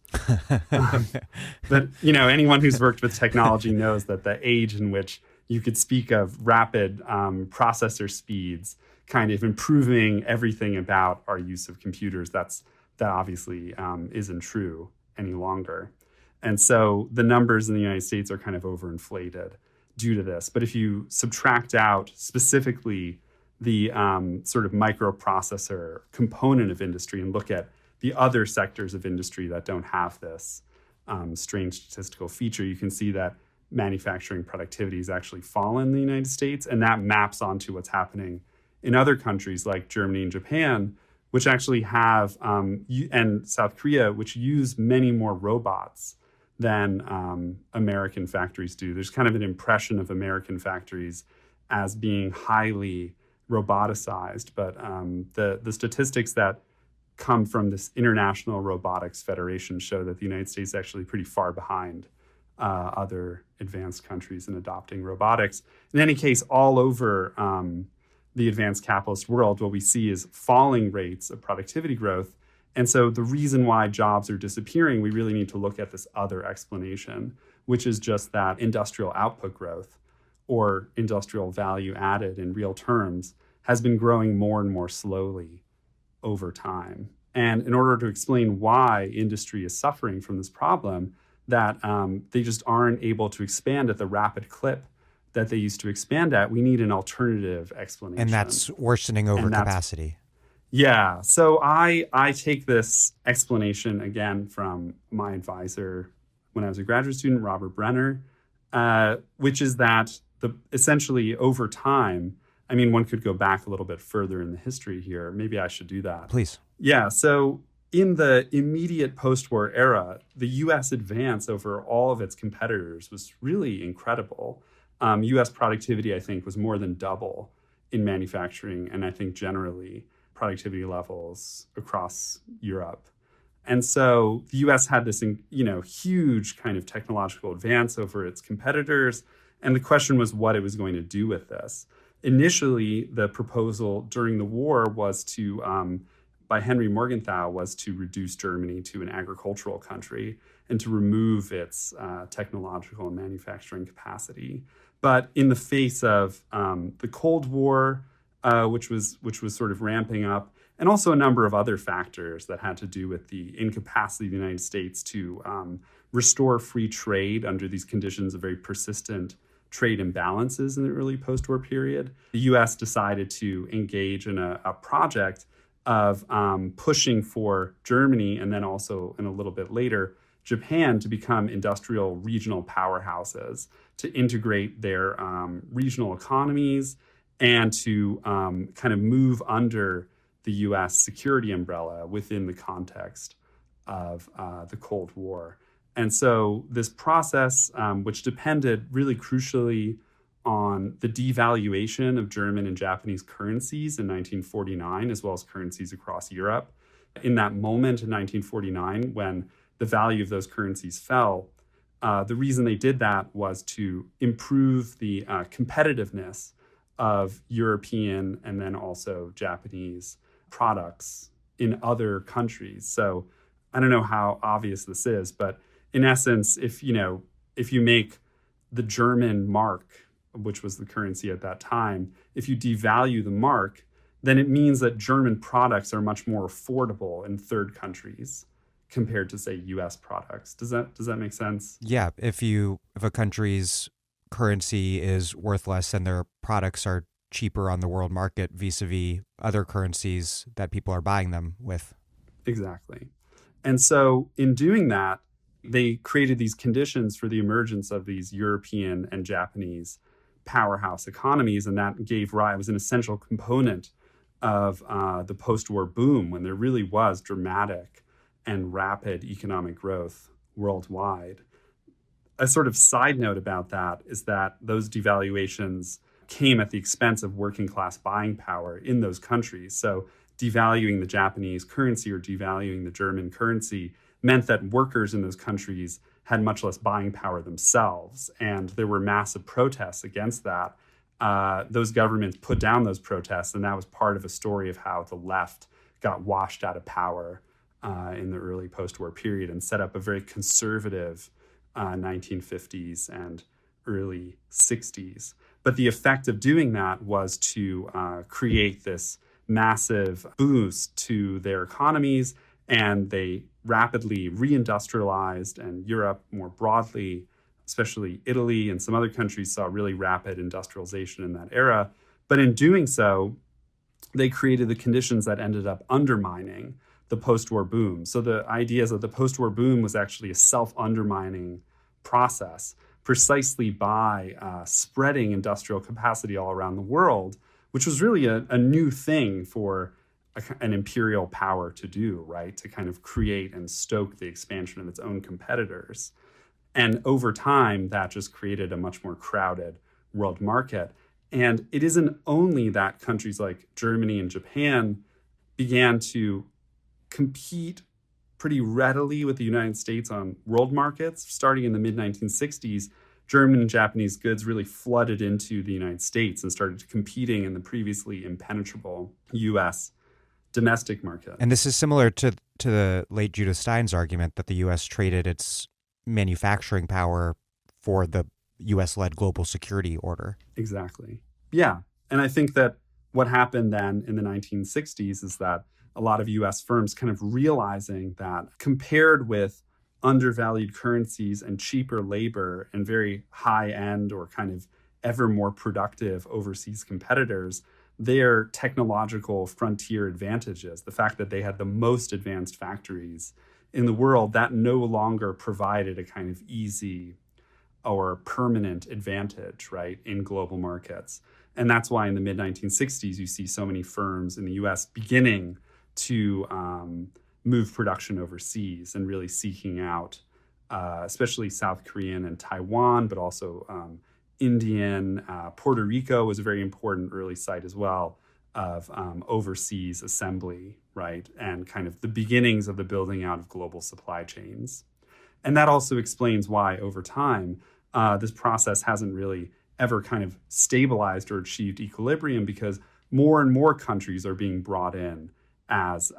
But, anyone who's worked with technology knows that the age in which you could speak of rapid processor speeds kind of improving everything about our use of computers, that obviously isn't true any longer. And so the numbers in the United States are kind of overinflated due to this. But if you subtract out specifically the sort of microprocessor component of industry and look at the other sectors of industry that don't have this strange statistical feature, you can see that manufacturing productivity has actually fallen in the United States, and that maps onto what's happening in other countries like Germany and Japan, which actually have, and South Korea, which use many more robots than American factories do. There's kind of an impression of American factories as being highly roboticized, but the statistics that come from this International Robotics Federation show that the United States is actually pretty far behind other advanced countries in adopting robotics. In any case, all over the advanced capitalist world, what we see is falling rates of productivity growth. And so the reason why jobs are disappearing, we really need to look at this other explanation, which is just that industrial output growth, or industrial value added in real terms, has been growing more and more slowly over time. And in order to explain why industry is suffering from this problem, that they just aren't able to expand at the rapid clip that they used to expand at, we need an alternative explanation. And that's worsening overcapacity. Yeah. So I take this explanation again from my advisor when I was a graduate student, Robert Brenner, which is that essentially over time, I mean, one could go back a little bit further in the history here. Maybe I should do that. Please. Yeah. So in the immediate post-war era, the U.S. advance over all of its competitors was really incredible. U.S. productivity, I think, was more than double in manufacturing, and I think generally productivity levels across Europe. And so the U.S. had this, huge kind of technological advance over its competitors, and the question was what it was going to do with this. Initially, the proposal during the war was by Henry Morgenthau, was to reduce Germany to an agricultural country and to remove its technological and manufacturing capacity. But in the face of the Cold War, which was sort of ramping up, and also a number of other factors that had to do with the incapacity of the United States to restore free trade under these conditions of very persistent trade imbalances in the early post-war period, the U.S. decided to engage in a project of pushing for Germany, and then also, and a little bit later, Japan, to become industrial regional powerhouses, to integrate their regional economies and to kind of move under the U.S. security umbrella within the context of the Cold War. And so this process, which depended really crucially on the devaluation of German and Japanese currencies in 1949, as well as currencies across Europe. In that moment in 1949, when the value of those currencies fell, the reason they did that was to improve the competitiveness of European and then also Japanese products in other countries. So I don't know how obvious this is, but in essence, if you make the German mark, which was the currency at that time, if you devalue the mark, then it means that German products are much more affordable in third countries compared to, say, U.S. products. Does that make sense? Yeah. If a country's currency is worth less and their products are cheaper on the world market vis-a-vis other currencies that people are buying them with. Exactly. And so in doing that, they created these conditions for the emergence of these European and Japanese powerhouse economies. And that gave rise, was an essential component of the post-war boom, when there really was dramatic and rapid economic growth worldwide. A sort of side note about that is that those devaluations came at the expense of working class buying power in those countries. So devaluing the Japanese currency or devaluing the German currency meant that workers in those countries had much less buying power themselves. And there were massive protests against that. Those governments put down those protests, and that was part of a story of how the left got washed out of power in the early post-war period and set up a very conservative 1950s and early 60s. But the effect of doing that was to create this massive boost to their economies, and they rapidly reindustrialized, and Europe more broadly, especially Italy and some other countries, saw really rapid industrialization in that era. But in doing so, they created the conditions that ended up undermining the post-war boom. So the idea is that the post-war boom was actually a self-undermining process precisely by spreading industrial capacity all around the world, which was really a new thing for an imperial power to do, right? To kind of create and stoke the expansion of its own competitors. And over time, that just created a much more crowded world market. And it isn't only that countries like Germany and Japan began to compete pretty readily with the United States on world markets. Starting in the mid-1960s, German and Japanese goods really flooded into the United States and started competing in the previously impenetrable U.S. domestic market. And this is similar to the late Judith Stein's argument that the U.S. traded its manufacturing power for the U.S.-led global security order. Exactly. Yeah. And I think that what happened then in the 1960s is that a lot of U.S. firms kind of realizing that compared with undervalued currencies and cheaper labor and very high-end or kind of ever more productive overseas competitors, their technological frontier advantages, the fact that they had the most advanced factories in the world, that no longer provided a kind of easy or permanent advantage, right, in global markets. And that's why in the mid-1960s, you see so many firms in the US beginning to move production overseas and really seeking out, especially South Korean and Taiwan, but also Indian. Puerto Rico was a very important early site as well of overseas assembly, right? And kind of the beginnings of the building out of global supply chains. And that also explains why over time, this process hasn't really ever kind of stabilized or achieved equilibrium, because more and more countries are being brought in as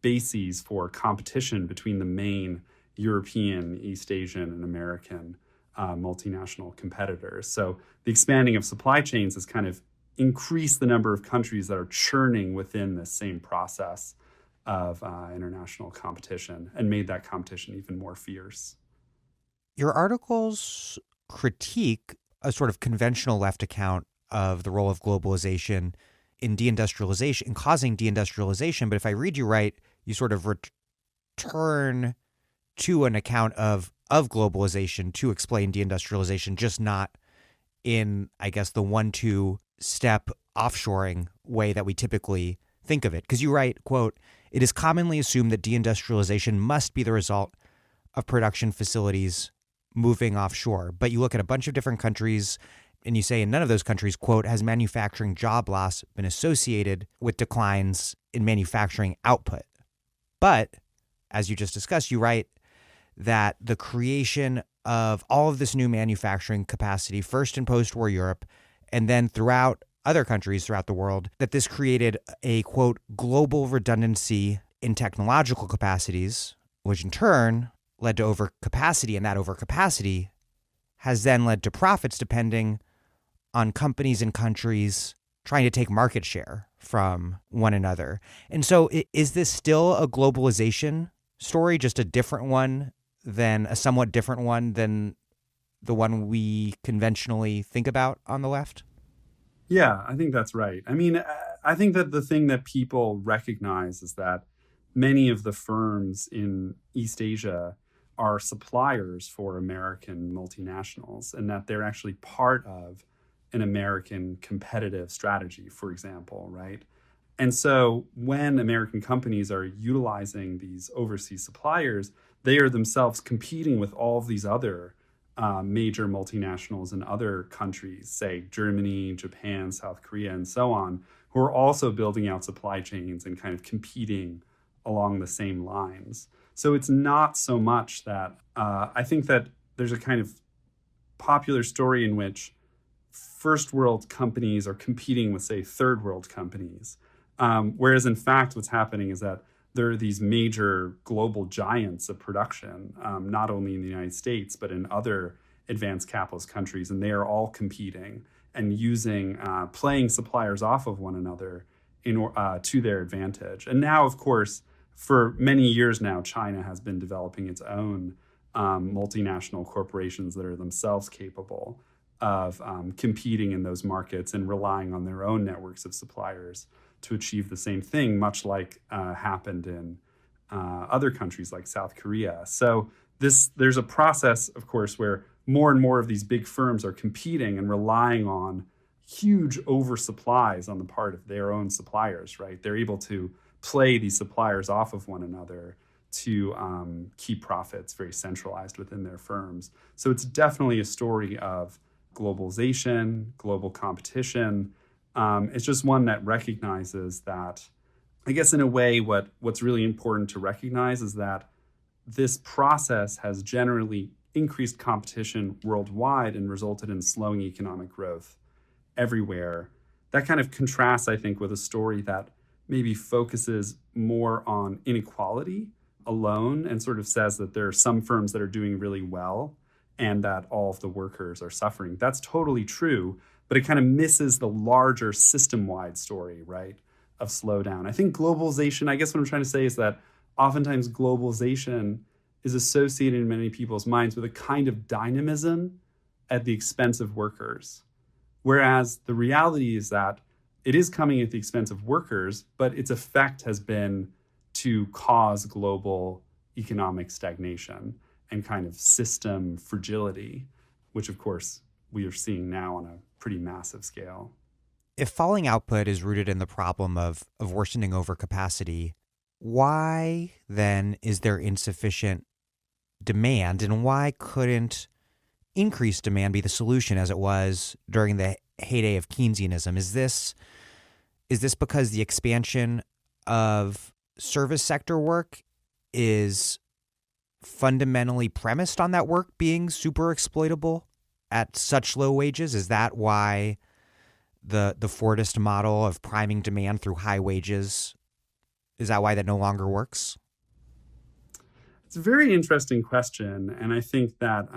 bases for competition between the main European, East Asian, and American multinational competitors. So the expanding of supply chains has kind of increased the number of countries that are churning within this same process of international competition and made that competition even more fierce. Your articles critique a sort of conventional left account of the role of globalization in deindustrialization, in causing deindustrialization. But if I read you right, you sort of return to an account of globalization to explain deindustrialization, just not in, I guess, the 1-2 step offshoring way that we typically think of it. Because you write, quote, "It is commonly assumed that deindustrialization must be the result of production facilities moving offshore." But you look at a bunch of different countries and you say in none of those countries, quote, "has manufacturing job loss been associated with declines in manufacturing output." But as you just discussed, you write that the creation of all of this new manufacturing capacity, first in post-war Europe and then throughout other countries throughout the world, that this created a, quote, "global redundancy in technological capacities," which in turn led to overcapacity, and that overcapacity has then led to profits depending on companies and countries trying to take market share from one another. And so is this still a globalization story, just a different one than a somewhat different one than the one we conventionally think about on the left? Yeah, I think that's right. I mean, I think that the thing that people recognize is that many of the firms in East Asia are suppliers for American multinationals, and that they're actually part of an American competitive strategy, for example, right? And so when American companies are utilizing these overseas suppliers, they are themselves competing with all of these other major multinationals in other countries, say Germany, Japan, South Korea, and so on, who are also building out supply chains and kind of competing along the same lines. So it's not so much that I think that there's a kind of popular story in which first world companies are competing with, say, third world companies. Whereas in fact, what's happening is that there are these major global giants of production, not only in the United States, but in other advanced capitalist countries. And they are all competing and using, playing suppliers off of one another to their advantage. And now, of course, for many years now, China has been developing its own multinational corporations that are themselves capable of competing in those markets and relying on their own networks of suppliers to achieve the same thing, much like happened in other countries like South Korea. So there's a process, of course, where more and more of these big firms are competing and relying on huge oversupplies on the part of their own suppliers, right? They're able to play these suppliers off of one another to keep profits very centralized within their firms. So it's definitely a story of globalization, global competition. It's just one that recognizes that, I guess in a way, what's really important to recognize is that this process has generally increased competition worldwide and resulted in slowing economic growth everywhere. That kind of contrasts, I think, with a story that maybe focuses more on inequality alone and sort of says that there are some firms that are doing really well and that all of the workers are suffering. That's totally true, but it kind of misses the larger system-wide story, right, of slowdown. I think globalization, I guess what I'm trying to say is that oftentimes globalization is associated in many people's minds with a kind of dynamism at the expense of workers. Whereas the reality is that it is coming at the expense of workers, but its effect has been to cause global economic stagnation and kind of system fragility, which of course we are seeing now on a pretty massive scale. If falling output is rooted in the problem of worsening overcapacity, why then is there insufficient demand, and why couldn't increased demand be the solution as it was during the heyday of Keynesianism? Is this because the expansion of service sector work is fundamentally premised on that work being super exploitable at such low wages? Is that why the Fordist model of priming demand through high wages, is that why that no longer works? It's a very interesting question. And I think that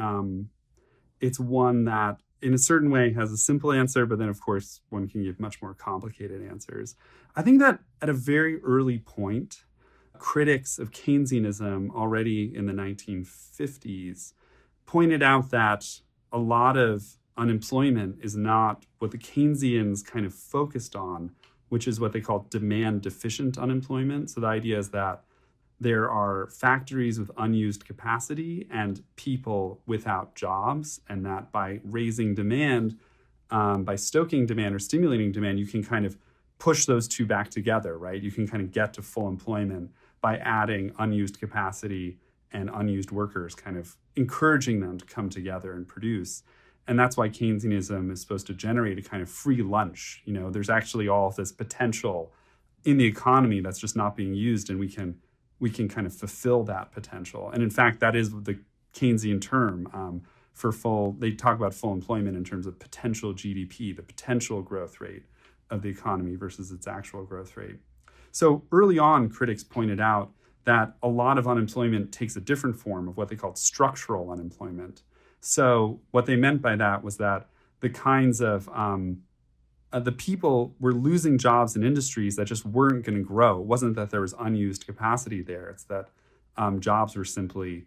it's one that in a certain way has a simple answer, but then of course one can give much more complicated answers. I think that at a very early point, critics of Keynesianism already in the 1950s pointed out that a lot of unemployment is not what the Keynesians kind of focused on, which is what they call demand deficient unemployment. So the idea is that there are factories with unused capacity and people without jobs, and that by raising demand, by stoking demand or stimulating demand, you can kind of push those two back together, right? You can kind of get to full employment by adding unused capacity and unused workers, kind of encouraging them to come together and produce. And that's why Keynesianism is supposed to generate a kind of free lunch. You know, there's actually all of this potential in the economy that's just not being used, and we can kind of fulfill that potential. And in fact, that is the Keynesian term for full. They talk about full employment in terms of potential GDP, the potential growth rate of the economy versus its actual growth rate. So early on, critics pointed out that a lot of unemployment takes a different form of what they called structural unemployment. So what they meant by that was that the kinds of the people were losing jobs in industries that just weren't going to grow. It wasn't that there was unused capacity there. It's that jobs were simply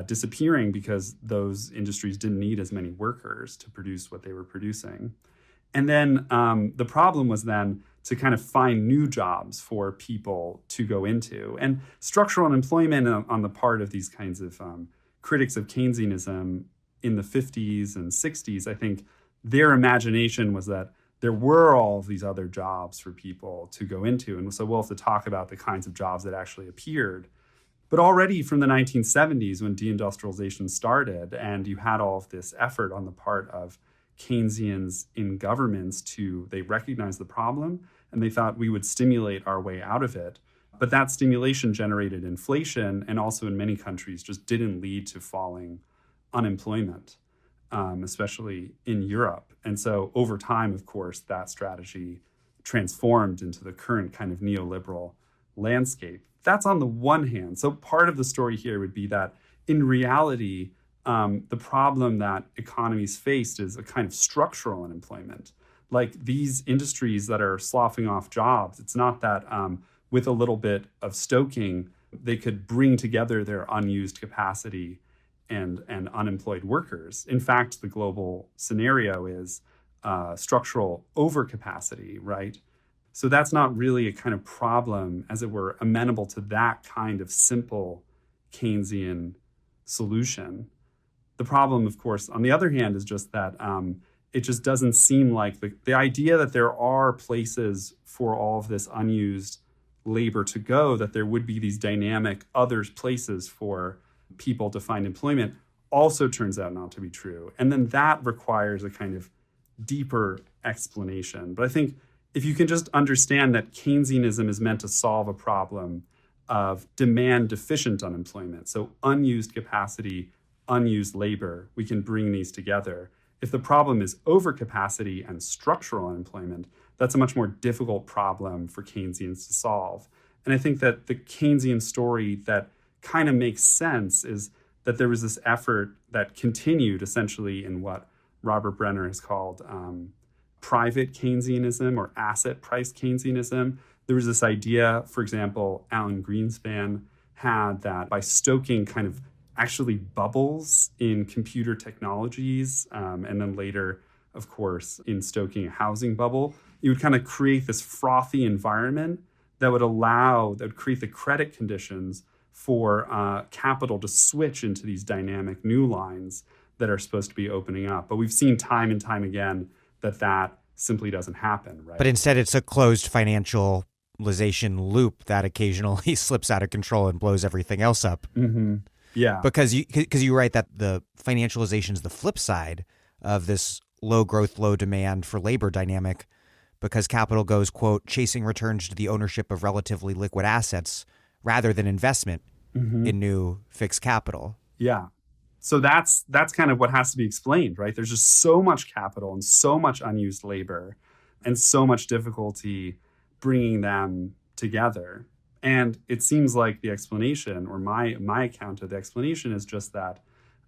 disappearing because those industries didn't need as many workers to produce what they were producing. And then the problem was then to kind of find new jobs for people to go into. And structural unemployment on the part of these kinds of critics of Keynesianism in the 50s and 60s, I think their imagination was that there were all of these other jobs for people to go into. And so we'll have to talk about the kinds of jobs that actually appeared. But already from the 1970s, when deindustrialization started, and you had all of this effort on the part of Keynesians in governments they recognized the problem and they thought we would stimulate our way out of it. But that stimulation generated inflation and also in many countries just didn't lead to falling unemployment, especially in Europe. And so over time, of course, that strategy transformed into the current kind of neoliberal landscape. That's on the one hand. So part of the story here would be that in reality, the problem that economies faced is a kind of structural unemployment. Like these industries that are sloughing off jobs, it's not that with a little bit of stoking, they could bring together their unused capacity and unemployed workers. In fact, the global scenario is structural overcapacity, right? So that's not really a kind of problem, as it were, amenable to that kind of simple Keynesian solution. The problem, of course, on the other hand, is just that it just doesn't seem like the idea that there are places for all of this unused labor to go, that there would be these dynamic other places for people to find employment, also turns out not to be true. And then that requires a kind of deeper explanation. But I think if you can just understand that Keynesianism is meant to solve a problem of demand-deficient unemployment, so unused capacity, unused labor, we can bring these together. If the problem is overcapacity and structural unemployment, that's a much more difficult problem for Keynesians to solve. And I think that the Keynesian story that kind of makes sense is that there was this effort that continued essentially in what Robert Brenner has called private Keynesianism or asset price Keynesianism. There was this idea, for example, Alan Greenspan had that by stoking kind of actually bubbles in computer technologies, and then later, of course, in stoking a housing bubble, you would kind of create this frothy environment that would create the credit conditions for capital to switch into these dynamic new lines that are supposed to be opening up. But we've seen time and time again that simply doesn't happen, right? But instead, it's a closed financialization loop that occasionally slips out of control and blows everything else up. Mm-hmm. Yeah. Because you write that the financialization is the flip side of this low growth, low demand for labor dynamic, because capital goes, quote, chasing returns to the ownership of relatively liquid assets rather than investment in new fixed capital. Yeah. So that's kind of what has to be explained, right? There's just so much capital and so much unused labor and so much difficulty bringing them together. And it seems like the explanation, or my account of the explanation, is just that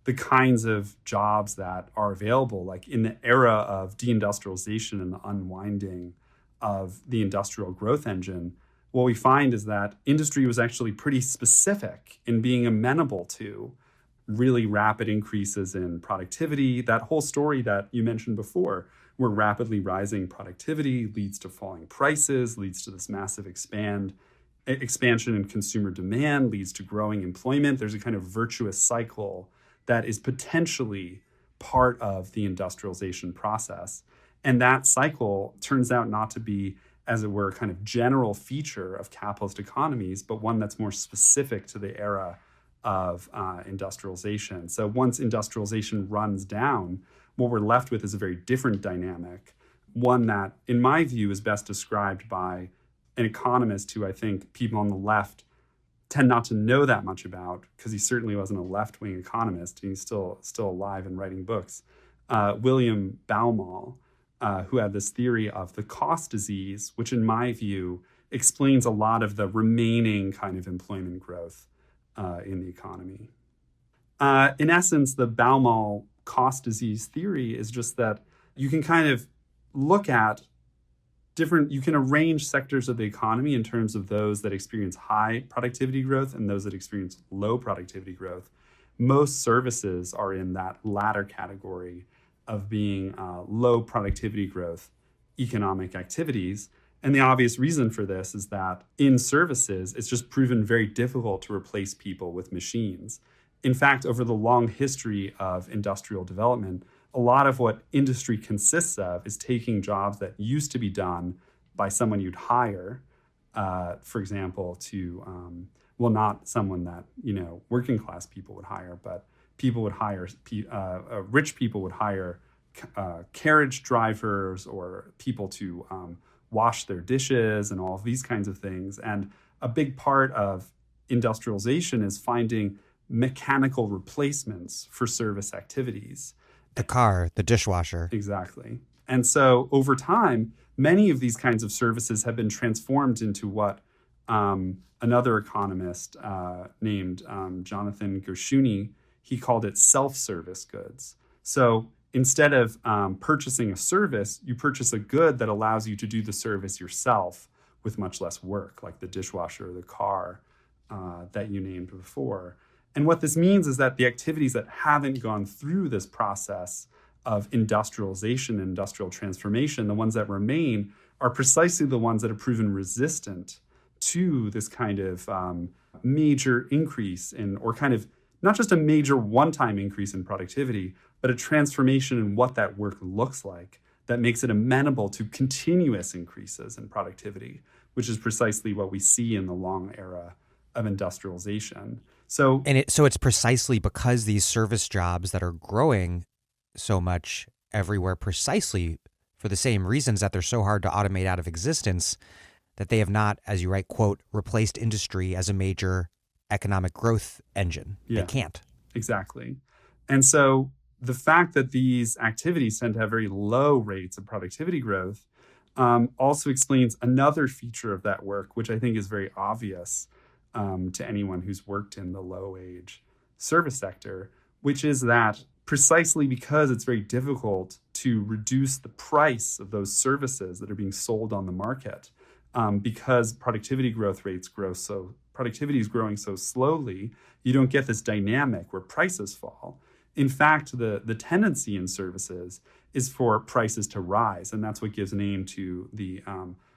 the kinds of jobs that are available, like in the era of deindustrialization and the unwinding of the industrial growth engine, what we find is that industry was actually pretty specific in being amenable to really rapid increases in productivity. That whole story that you mentioned before, where rapidly rising productivity leads to falling prices, leads to this massive expansion in consumer demand, leads to growing employment. There's a kind of virtuous cycle that is potentially part of the industrialization process. And that cycle turns out not to be, as it were, a kind of general feature of capitalist economies, but one that's more specific to the era of industrialization. So once industrialization runs down, what we're left with is a very different dynamic, one that, in my view, is best described by an economist who I think people on the left tend not to know that much about, because he certainly wasn't a left-wing economist. He's still alive and writing books. William Baumol, who had this theory of the cost disease, which in my view explains a lot of the remaining kind of employment growth in the economy. In essence, the Baumol cost disease theory is just that you can kind of look at you can arrange sectors of the economy in terms of those that experience high productivity growth and those that experience low productivity growth. Most services are in that latter category of being low productivity growth economic activities. And the obvious reason for this is that in services, it's just proven very difficult to replace people with machines. In fact, over the long history of industrial development, a lot of what industry consists of is taking jobs that used to be done by someone you'd hire, for example, not someone that, working class people would hire, but people would hire, rich people would hire carriage drivers or people to wash their dishes and all of these kinds of things. And a big part of industrialization is finding mechanical replacements for service activities. The car, the dishwasher. Exactly. And so over time, many of these kinds of services have been transformed into what another economist named Jonathan Gershuni, he called it self-service goods. So instead of purchasing a service, you purchase a good that allows you to do the service yourself with much less work, like the dishwasher or the car that you named before. And what this means is that the activities that haven't gone through this process of industrialization and industrial transformation, the ones that remain, are precisely the ones that have proven resistant to this kind of major increase in, or kind of not just a major one-time increase in productivity, but a transformation in what that work looks like that makes it amenable to continuous increases in productivity, which is precisely what we see in the long era of industrialization. So it's precisely because these service jobs that are growing so much everywhere, precisely for the same reasons that they're so hard to automate out of existence, that they have not, as you write, quote, replaced industry as a major economic growth engine. Yeah, they can't. Exactly. And so the fact that these activities tend to have very low rates of productivity growth also explains another feature of that work, which I think is very obvious to anyone who's worked in the low-wage service sector, which is that precisely because it's very difficult to reduce the price of those services that are being sold on the market, because productivity is growing so slowly, you don't get this dynamic where prices fall. In fact, the tendency in services is for prices to rise, and that's what gives name to the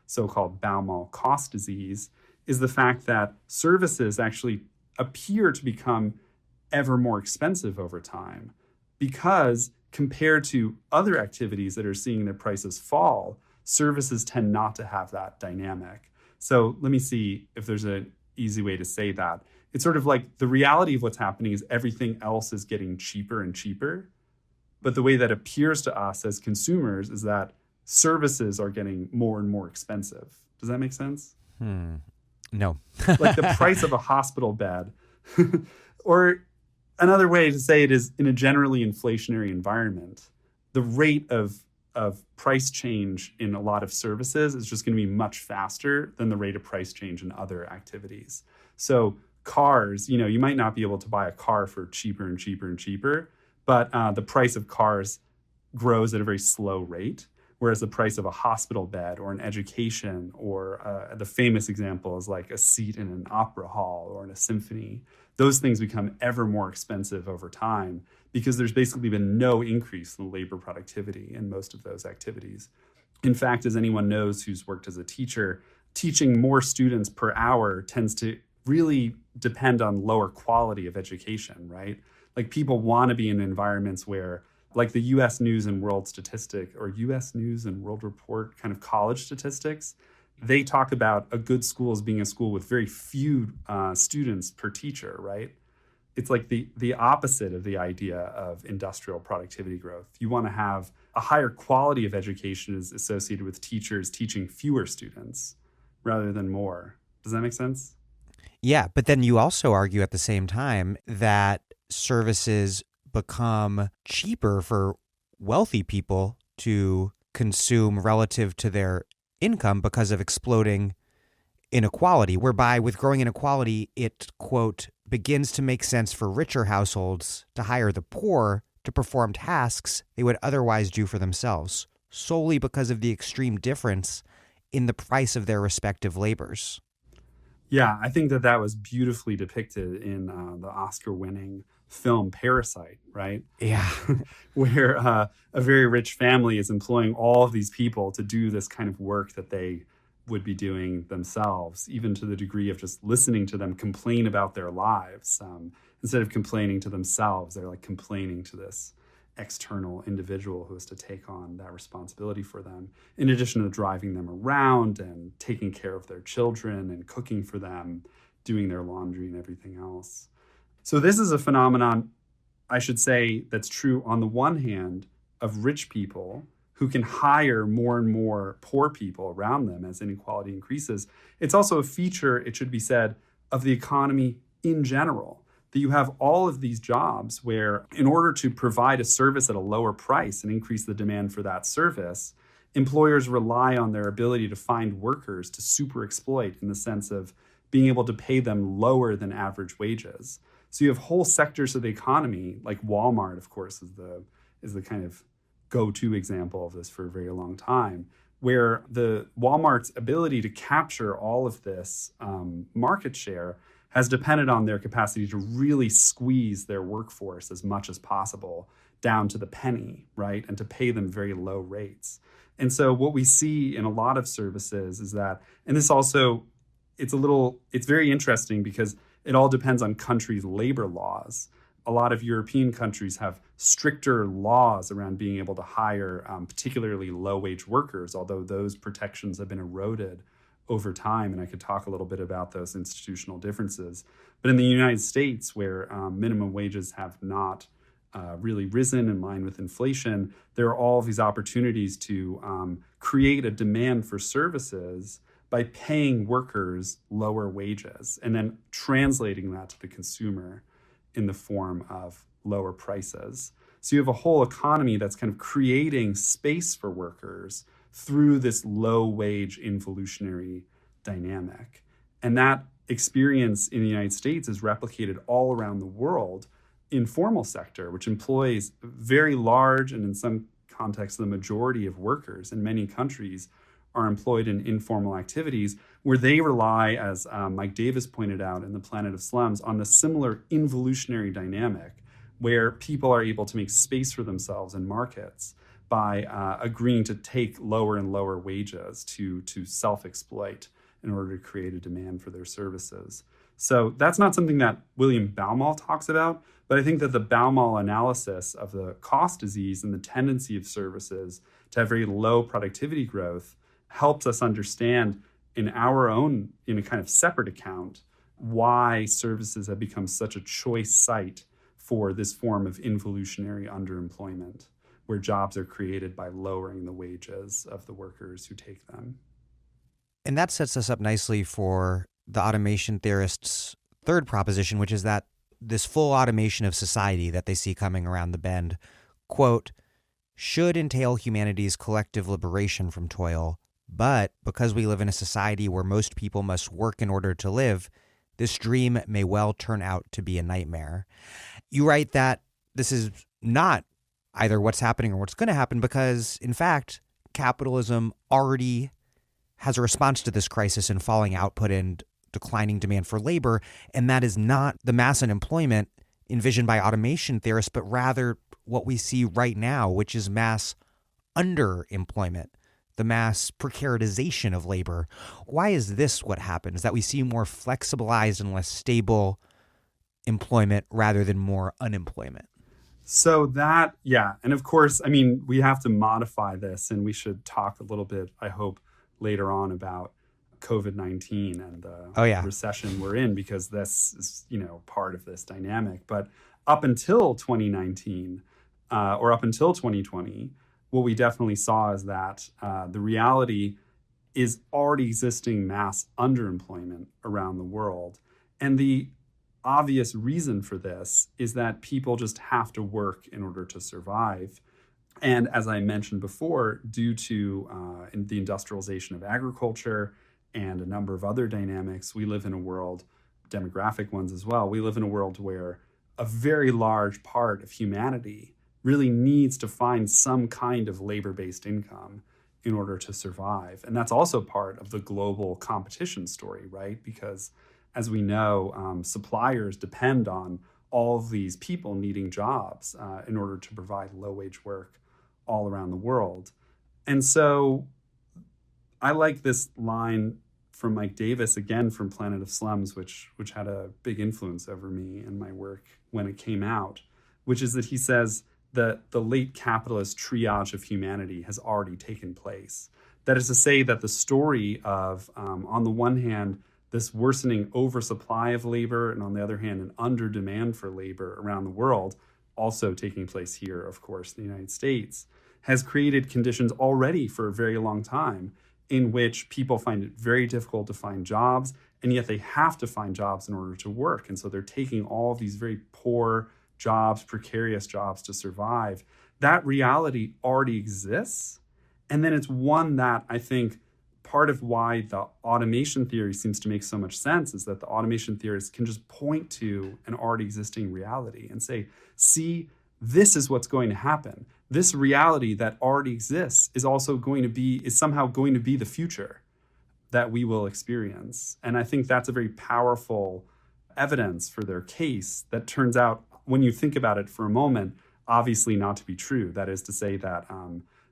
so-called Baumol cost disease, is the fact that services actually appear to become ever more expensive over time, because compared to other activities that are seeing their prices fall, services tend not to have that dynamic. So let me see if there's an easy way to say that. It's sort of like the reality of what's happening is everything else is getting cheaper and cheaper. But the way that appears to us as consumers is that services are getting more and more expensive. Does that make sense? No. Like the price of a hospital bed. Or another way to say it is, in a generally inflationary environment, the rate of price change in a lot of services is just going to be much faster than the rate of price change in other activities. So cars, you might not be able to buy a car for cheaper and cheaper and cheaper, but the price of cars grows at a very slow rate, whereas the price of a hospital bed or an education or the famous example is like a seat in an opera hall or in a symphony. Those things become ever more expensive over time because there's basically been no increase in labor productivity in most of those activities. In fact, as anyone knows who's worked as a teacher, teaching more students per hour tends to really depend on lower quality of education, right? Like people want to be in environments where, like the US News and World Statistic or US News and World Report kind of college statistics, they talk about a good school as being a school with very few students per teacher, right? It's like the opposite of the idea of industrial productivity growth. You want to have a higher quality of education is associated with teachers teaching fewer students rather than more. Does that make sense? Yeah, but then you also argue at the same time that services become cheaper for wealthy people to consume relative to their income because of exploding inequality, whereby with growing inequality, it, quote, begins to make sense for richer households to hire the poor to perform tasks they would otherwise do for themselves, solely because of the extreme difference in the price of their respective labors. Yeah, I think that was beautifully depicted in the Oscar-winning film Parasite, right? Yeah. Where a very rich family is employing all of these people to do this kind of work that they would be doing themselves, even to the degree of just listening to them complain about their lives. Instead of complaining to themselves, they're like complaining to this external individual who has to take on that responsibility for them, in addition to driving them around and taking care of their children and cooking for them, doing their laundry and everything else. So this is a phenomenon, I should say, that's true on the one hand of rich people who can hire more and more poor people around them as inequality increases. It's also a feature, it should be said, of the economy in general, that you have all of these jobs where, in order to provide a service at a lower price and increase the demand for that service, employers rely on their ability to find workers to super exploit, in the sense of being able to pay them lower than average wages. So you have whole sectors of the economy, like Walmart, of course, is the kind of go-to example of this for a very long time, where the Walmart's ability to capture all of this market share has depended on their capacity to really squeeze their workforce as much as possible down to the penny, right? And to pay them very low rates. And so what we see in a lot of services is that, and this also, it's very interesting because it all depends on countries' labor laws. A lot of European countries have stricter laws around being able to hire particularly low-wage workers, although those protections have been eroded over time, and I could talk a little bit about those institutional differences. But in the United States, where minimum wages have not really risen in line with inflation, there are all of these opportunities to create a demand for services by paying workers lower wages and then translating that to the consumer in the form of lower prices. So you have a whole economy that's kind of creating space for workers through this low-wage involutionary dynamic. And that experience in the United States is replicated all around the world in formal sector, which employs very large, and in some contexts, the majority of workers in many countries are employed in informal activities where they rely, as Mike Davis pointed out in The Planet of Slums, on the similar involutionary dynamic where people are able to make space for themselves in markets by agreeing to take lower and lower wages to self-exploit in order to create a demand for their services. So that's not something that William Baumol talks about, but I think that the Baumol analysis of the cost disease and the tendency of services to have very low productivity growth helps us understand in a kind of separate account, why services have become such a choice site for this form of involutionary underemployment, where jobs are created by lowering the wages of the workers who take them. And that sets us up nicely for the automation theorists' third proposition, which is that this full automation of society that they see coming around the bend, quote, should entail humanity's collective liberation from toil, but because we live in a society where most people must work in order to live, this dream may well turn out to be a nightmare. You write that this is not either what's happening or what's going to happen because, in fact, capitalism already has a response to this crisis in falling output and declining demand for labor, and that is not the mass unemployment envisioned by automation theorists, but rather what we see right now, which is mass underemployment, the mass precarization of labor. Why is this what happens, that we see more flexibilized and less stable employment rather than more unemployment? So that, yeah. And of course, I mean, we have to modify this, and we should talk a little bit, I hope, later on about COVID-19 and the recession we're in, because this is, part of this dynamic. But up until 2019 or up until 2020, what we definitely saw is that the reality is already existing mass underemployment around the world. And the obvious reason for this is that people just have to work in order to survive. And as I mentioned before, due to the industrialization of agriculture and a number of other dynamics, we live in a world, demographic ones as well, we live in a world where a very large part of humanity really needs to find some kind of labor-based income in order to survive. And that's also part of the global competition story, right? Because as we know, suppliers depend on all of these people needing jobs in order to provide low-wage work all around the world. And so I like this line from Mike Davis, again from Planet of Slums, which had a big influence over me and my work when it came out, which is that he says that the late capitalist triage of humanity has already taken place. That is to say that the story of, on the one hand, this worsening oversupply of labor, and on the other hand, an under demand for labor around the world, also taking place here, of course, in the United States, has created conditions already for a very long time in which people find it very difficult to find jobs, and yet they have to find jobs in order to work. And so they're taking all of these very poor jobs, precarious jobs to survive. That reality already exists. And then it's one that I think part of why the automation theory seems to make so much sense is that the automation theorists can just point to an already existing reality and say, see, this is what's going to happen. This reality that already exists is somehow going to be the future that we will experience. And I think that's a very powerful evidence for their case that turns out, when you think about it for a moment, obviously not to be true. That is to say that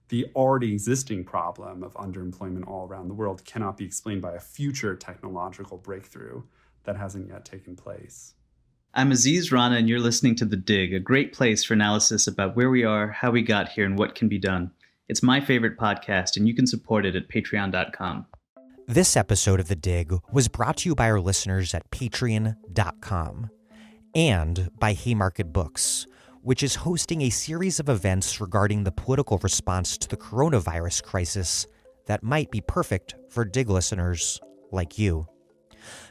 the already existing problem of underemployment all around the world cannot be explained by a future technological breakthrough that hasn't yet taken place. I'm Aziz Rana, and you're listening to The Dig, a great place for analysis about where we are, how we got here, and what can be done. It's my favorite podcast, and you can support it at patreon.com. This episode of The Dig was brought to you by our listeners at patreon.com and by Haymarket Books, which is hosting a series of events regarding the political response to the coronavirus crisis that might be perfect for Dig listeners like you.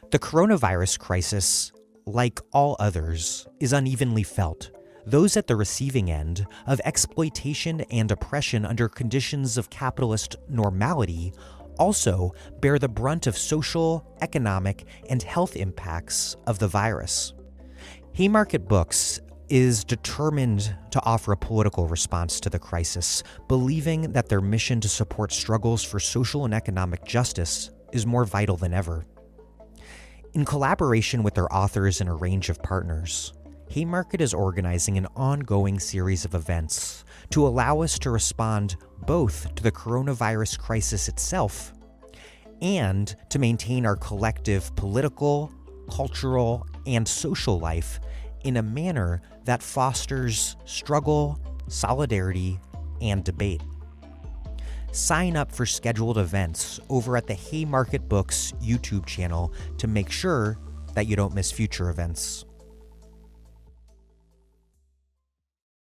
The coronavirus crisis, like all others, is unevenly felt. Those at the receiving end of exploitation and oppression under conditions of capitalist normality also bear the brunt of social, economic, and health impacts of the virus. Haymarket Books is determined to offer a political response to the crisis, believing that their mission to support struggles for social and economic justice is more vital than ever. In collaboration with their authors and a range of partners, Haymarket is organizing an ongoing series of events to allow us to respond both to the coronavirus crisis itself and to maintain our collective political, cultural, and social life in a manner that fosters struggle, solidarity, and debate. Sign up for scheduled events over at the Haymarket Books YouTube channel to make sure that you don't miss future events.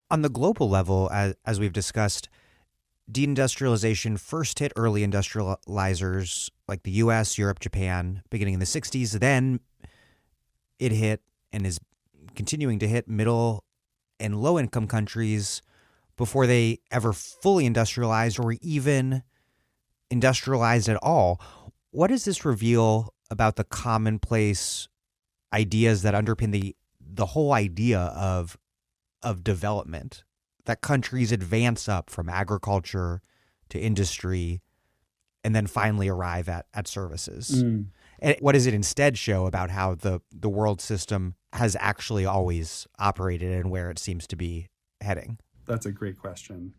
On the global level, as we've discussed, deindustrialization first hit early industrializers like the US, Europe, Japan, beginning in the 60s. Then it hit and is continuing to hit middle and low-income countries before they ever fully industrialized or even industrialized at all. What does this reveal about the commonplace ideas that underpin the whole idea of development, that countries advance up from agriculture to industry and then finally arrive at services? And what does it instead show about how the world system has actually always operated and where it seems to be heading? That's a great question.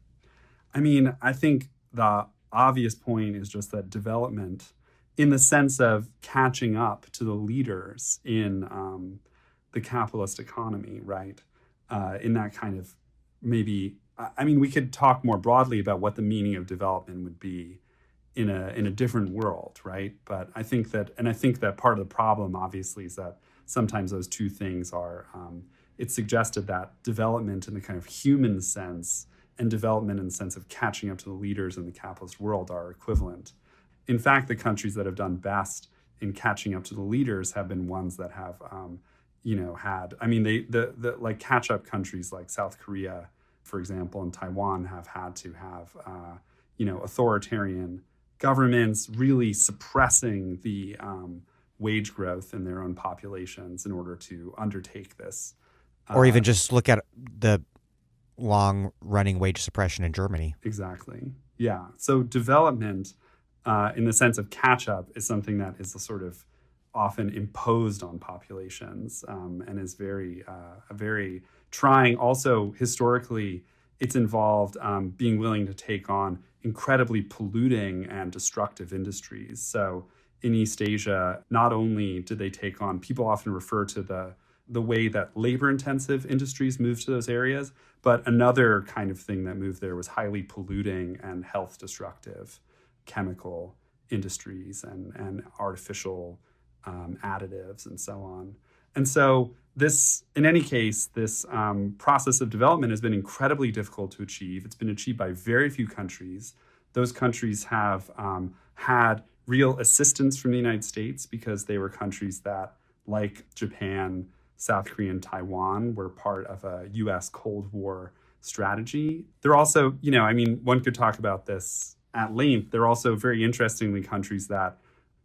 I mean, I think the obvious point is just that development, in the sense of catching up to the leaders in the capitalist economy, right? In that kind of we could talk more broadly about what the meaning of development would be in a different world, right? But I think that part of the problem, obviously, is that sometimes those two things are, it's suggested that development in the kind of human sense and development in the sense of catching up to the leaders in the capitalist world are equivalent. In fact, the countries that have done best in catching up to the leaders have been ones that have, like catch-up countries like South Korea, for example, and Taiwan have had to have, authoritarian governments really suppressing the wage growth in their own populations in order to undertake this. Or even just look at the long-running wage suppression in Germany. Exactly. Yeah. So development, in the sense of catch up, is something that is a sort of often imposed on populations, and is very trying. Also, historically, it's involved being willing to take on incredibly polluting and destructive industries. So in East Asia, not only did they take on, people often refer to the way that labor-intensive industries moved to those areas, but another kind of thing that moved there was highly polluting and health-destructive chemical industries and artificial additives and so on. And so this, in any case, this process of development has been incredibly difficult to achieve. It's been achieved by very few countries. Those countries have had real assistance from the United States because they were countries that, like Japan, South Korea, and Taiwan, were part of a US Cold War strategy. They're also, one could talk about this at length. They're also very interestingly countries that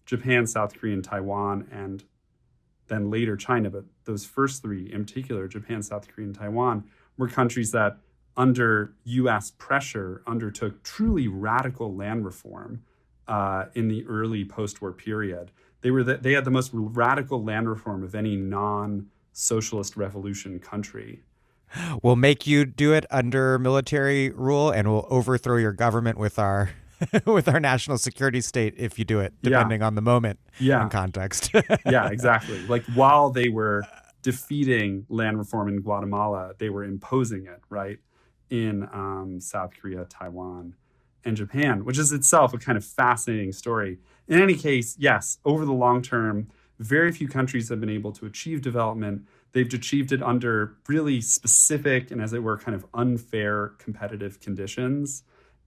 Japan, South Korea, and Taiwan, and then later China, but those first three in particular, Japan, South Korea, and Taiwan, were countries that under US pressure undertook truly radical land reform in the early post-war period. They had the most radical land reform of any non-socialist revolution country. We'll make you do it under military rule, and we'll overthrow your government with our with our national security state if you do it, depending on the moment and context. Yeah, exactly. Like while they were defeating land reform in Guatemala, they were imposing it, right, in South Korea, Taiwan, and Japan, which is itself a kind of fascinating story. In any case, yes, over the long term, very few countries have been able to achieve development. They've achieved it under really specific and, as it were, kind of unfair competitive conditions.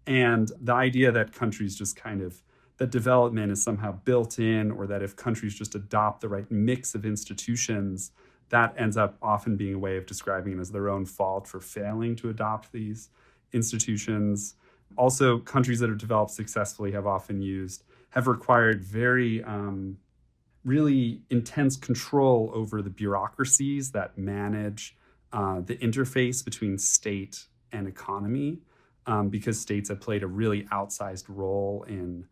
And the idea that countries just that development is somehow built in, or that if countries just adopt the right mix of institutions, that ends up often being a way of describing it as their own fault for failing to adopt these institutions. Also, countries that have developed successfully have required very really intense control over the bureaucracies that manage the interface between state and economy, because states have played a really outsized role in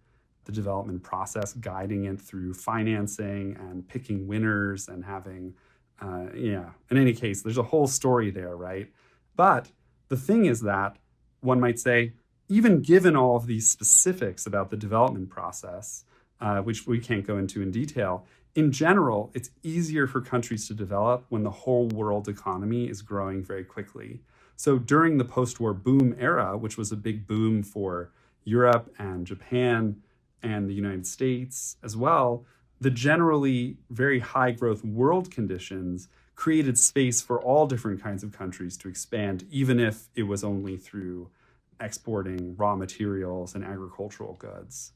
the development process, guiding it through financing and picking winners and having, in any case, there's a whole story there, right? But the thing is that one might say, even given all of these specifics about the development process, which we can't go into in detail, in general, it's easier for countries to develop when the whole world economy is growing very quickly. So during the post-war boom era, which was a big boom for Europe and Japan and the United States as well, the generally very high growth world conditions created space for all different kinds of countries to expand, even if it was only through exporting raw materials and agricultural goods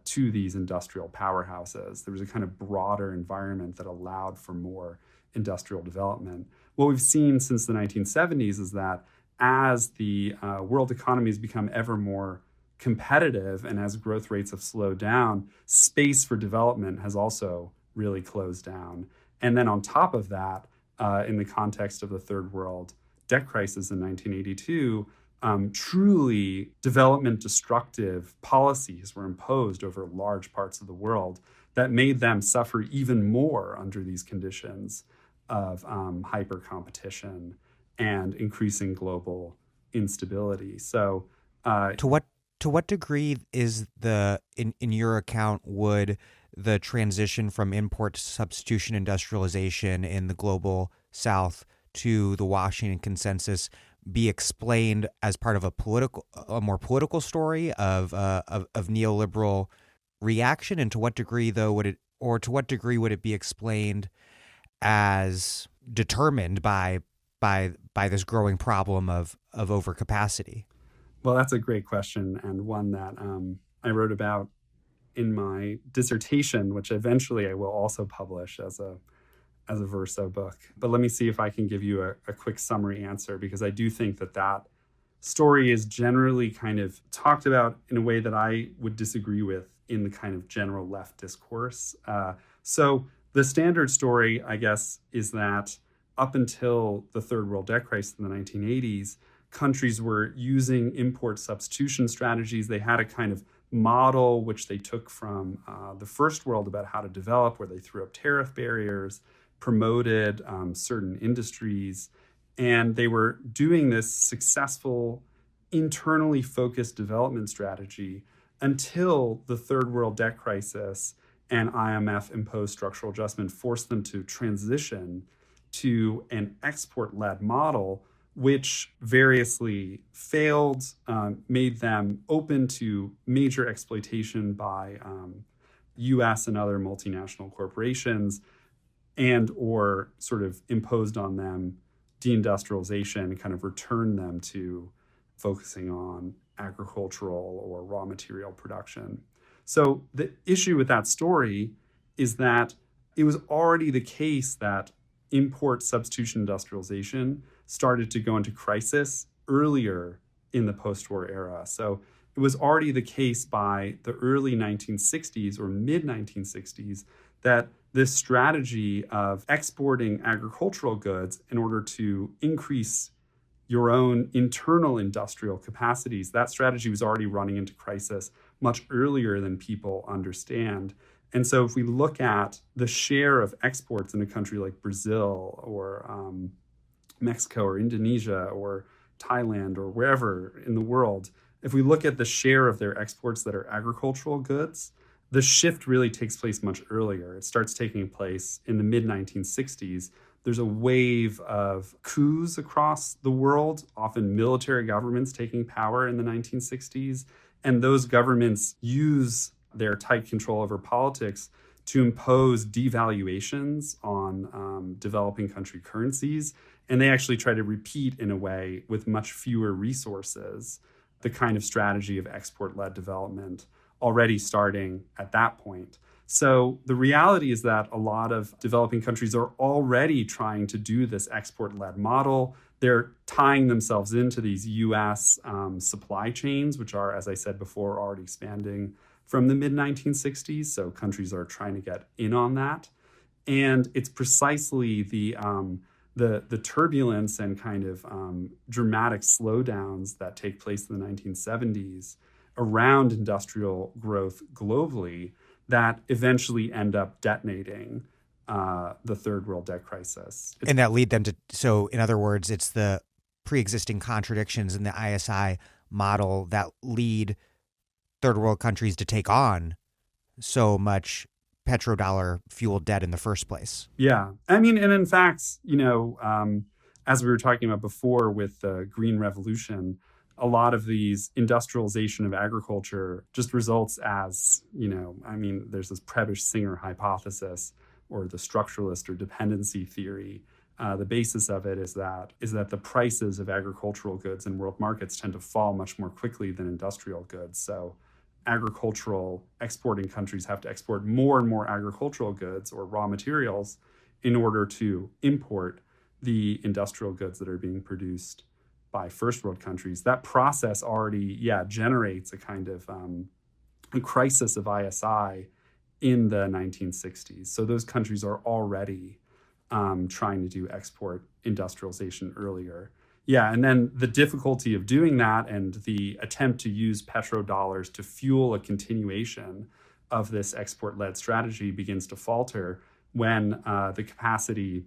to these industrial powerhouses. There was a kind of broader environment that allowed for more industrial development. What we've seen since the 1970s is that as the world economy has become ever more competitive and as growth rates have slowed down, space for development has also really closed down. And then on top of that, in the context of the third world debt crisis in 1982, truly development destructive policies were imposed over large parts of the world that made them suffer even more under these conditions of hyper competition and increasing global instability. So to what degree is in your account, would the transition from import to substitution industrialization in the global South to the Washington Consensus be explained as part of a more political story of neoliberal reaction? And to what degree, though, would it be explained as determined by this growing problem of overcapacity? Well, that's a great question, and one that I wrote about in my dissertation, which eventually I will also publish as a verso book. But let me see if I can give you a quick summary answer, because I do think that story is generally kind of talked about in a way that I would disagree with in the kind of general left discourse. So the standard story, I guess, is that up until the third world debt crisis in the 1980s, countries were using import substitution strategies. They had a kind of model which they took from the first world about how to develop, where they threw up tariff barriers, promoted certain industries, and they were doing this successful, internally focused development strategy until the third world debt crisis and IMF-imposed structural adjustment forced them to transition to an export-led model, which variously failed, made them open to major exploitation by US and other multinational corporations, and or sort of imposed on them deindustrialization, kind of returned them to focusing on agricultural or raw material production. So the issue with that story is that it was already the case that import substitution industrialization started to go into crisis earlier in the post-war era. So it was already the case by the early 1960s or mid-1960s that this strategy of exporting agricultural goods in order to increase your own internal industrial capacities, that strategy was already running into crisis much earlier than people understand. And so if we look at the share of exports in a country like Brazil or Mexico or Indonesia or Thailand or wherever in the world, if we look at the share of their exports that are agricultural goods, the shift really takes place much earlier. It starts taking place in the mid-1960s. There's a wave of coups across the world, often military governments taking power in the 1960s. And those governments use their tight control over politics to impose devaluations on developing country currencies. And they actually try to repeat, in a way, with much fewer resources, the kind of strategy of export-led development already starting at that point. So the reality is that a lot of developing countries are already trying to do this export-led model. They're tying themselves into these US supply chains, which are, as I said before, already expanding from the mid-1960s. So countries are trying to get in on that. And it's precisely the turbulence and kind of dramatic slowdowns that take place in the 1970s around industrial growth globally that eventually end up detonating the third world debt crisis. And that lead them to, so in other words, it's the pre-existing contradictions in the ISI model that lead third world countries to take on so much petrodollar fueled debt in the first place. Yeah. I mean, and in fact, as we were talking about before with the Green Revolution, a lot of these industrialization of agriculture just results as, there's this Prebisch Singer hypothesis or the structuralist or dependency theory. The basis of it is that the prices of agricultural goods in world markets tend to fall much more quickly than industrial goods. So agricultural exporting countries have to export more and more agricultural goods or raw materials in order to import the industrial goods that are being produced by first world countries. That process already, generates a kind of a crisis of ISI in the 1960s. So those countries are already trying to do export industrialization earlier. Yeah, and then the difficulty of doing that and the attempt to use petrodollars to fuel a continuation of this export-led strategy begins to falter when the capacity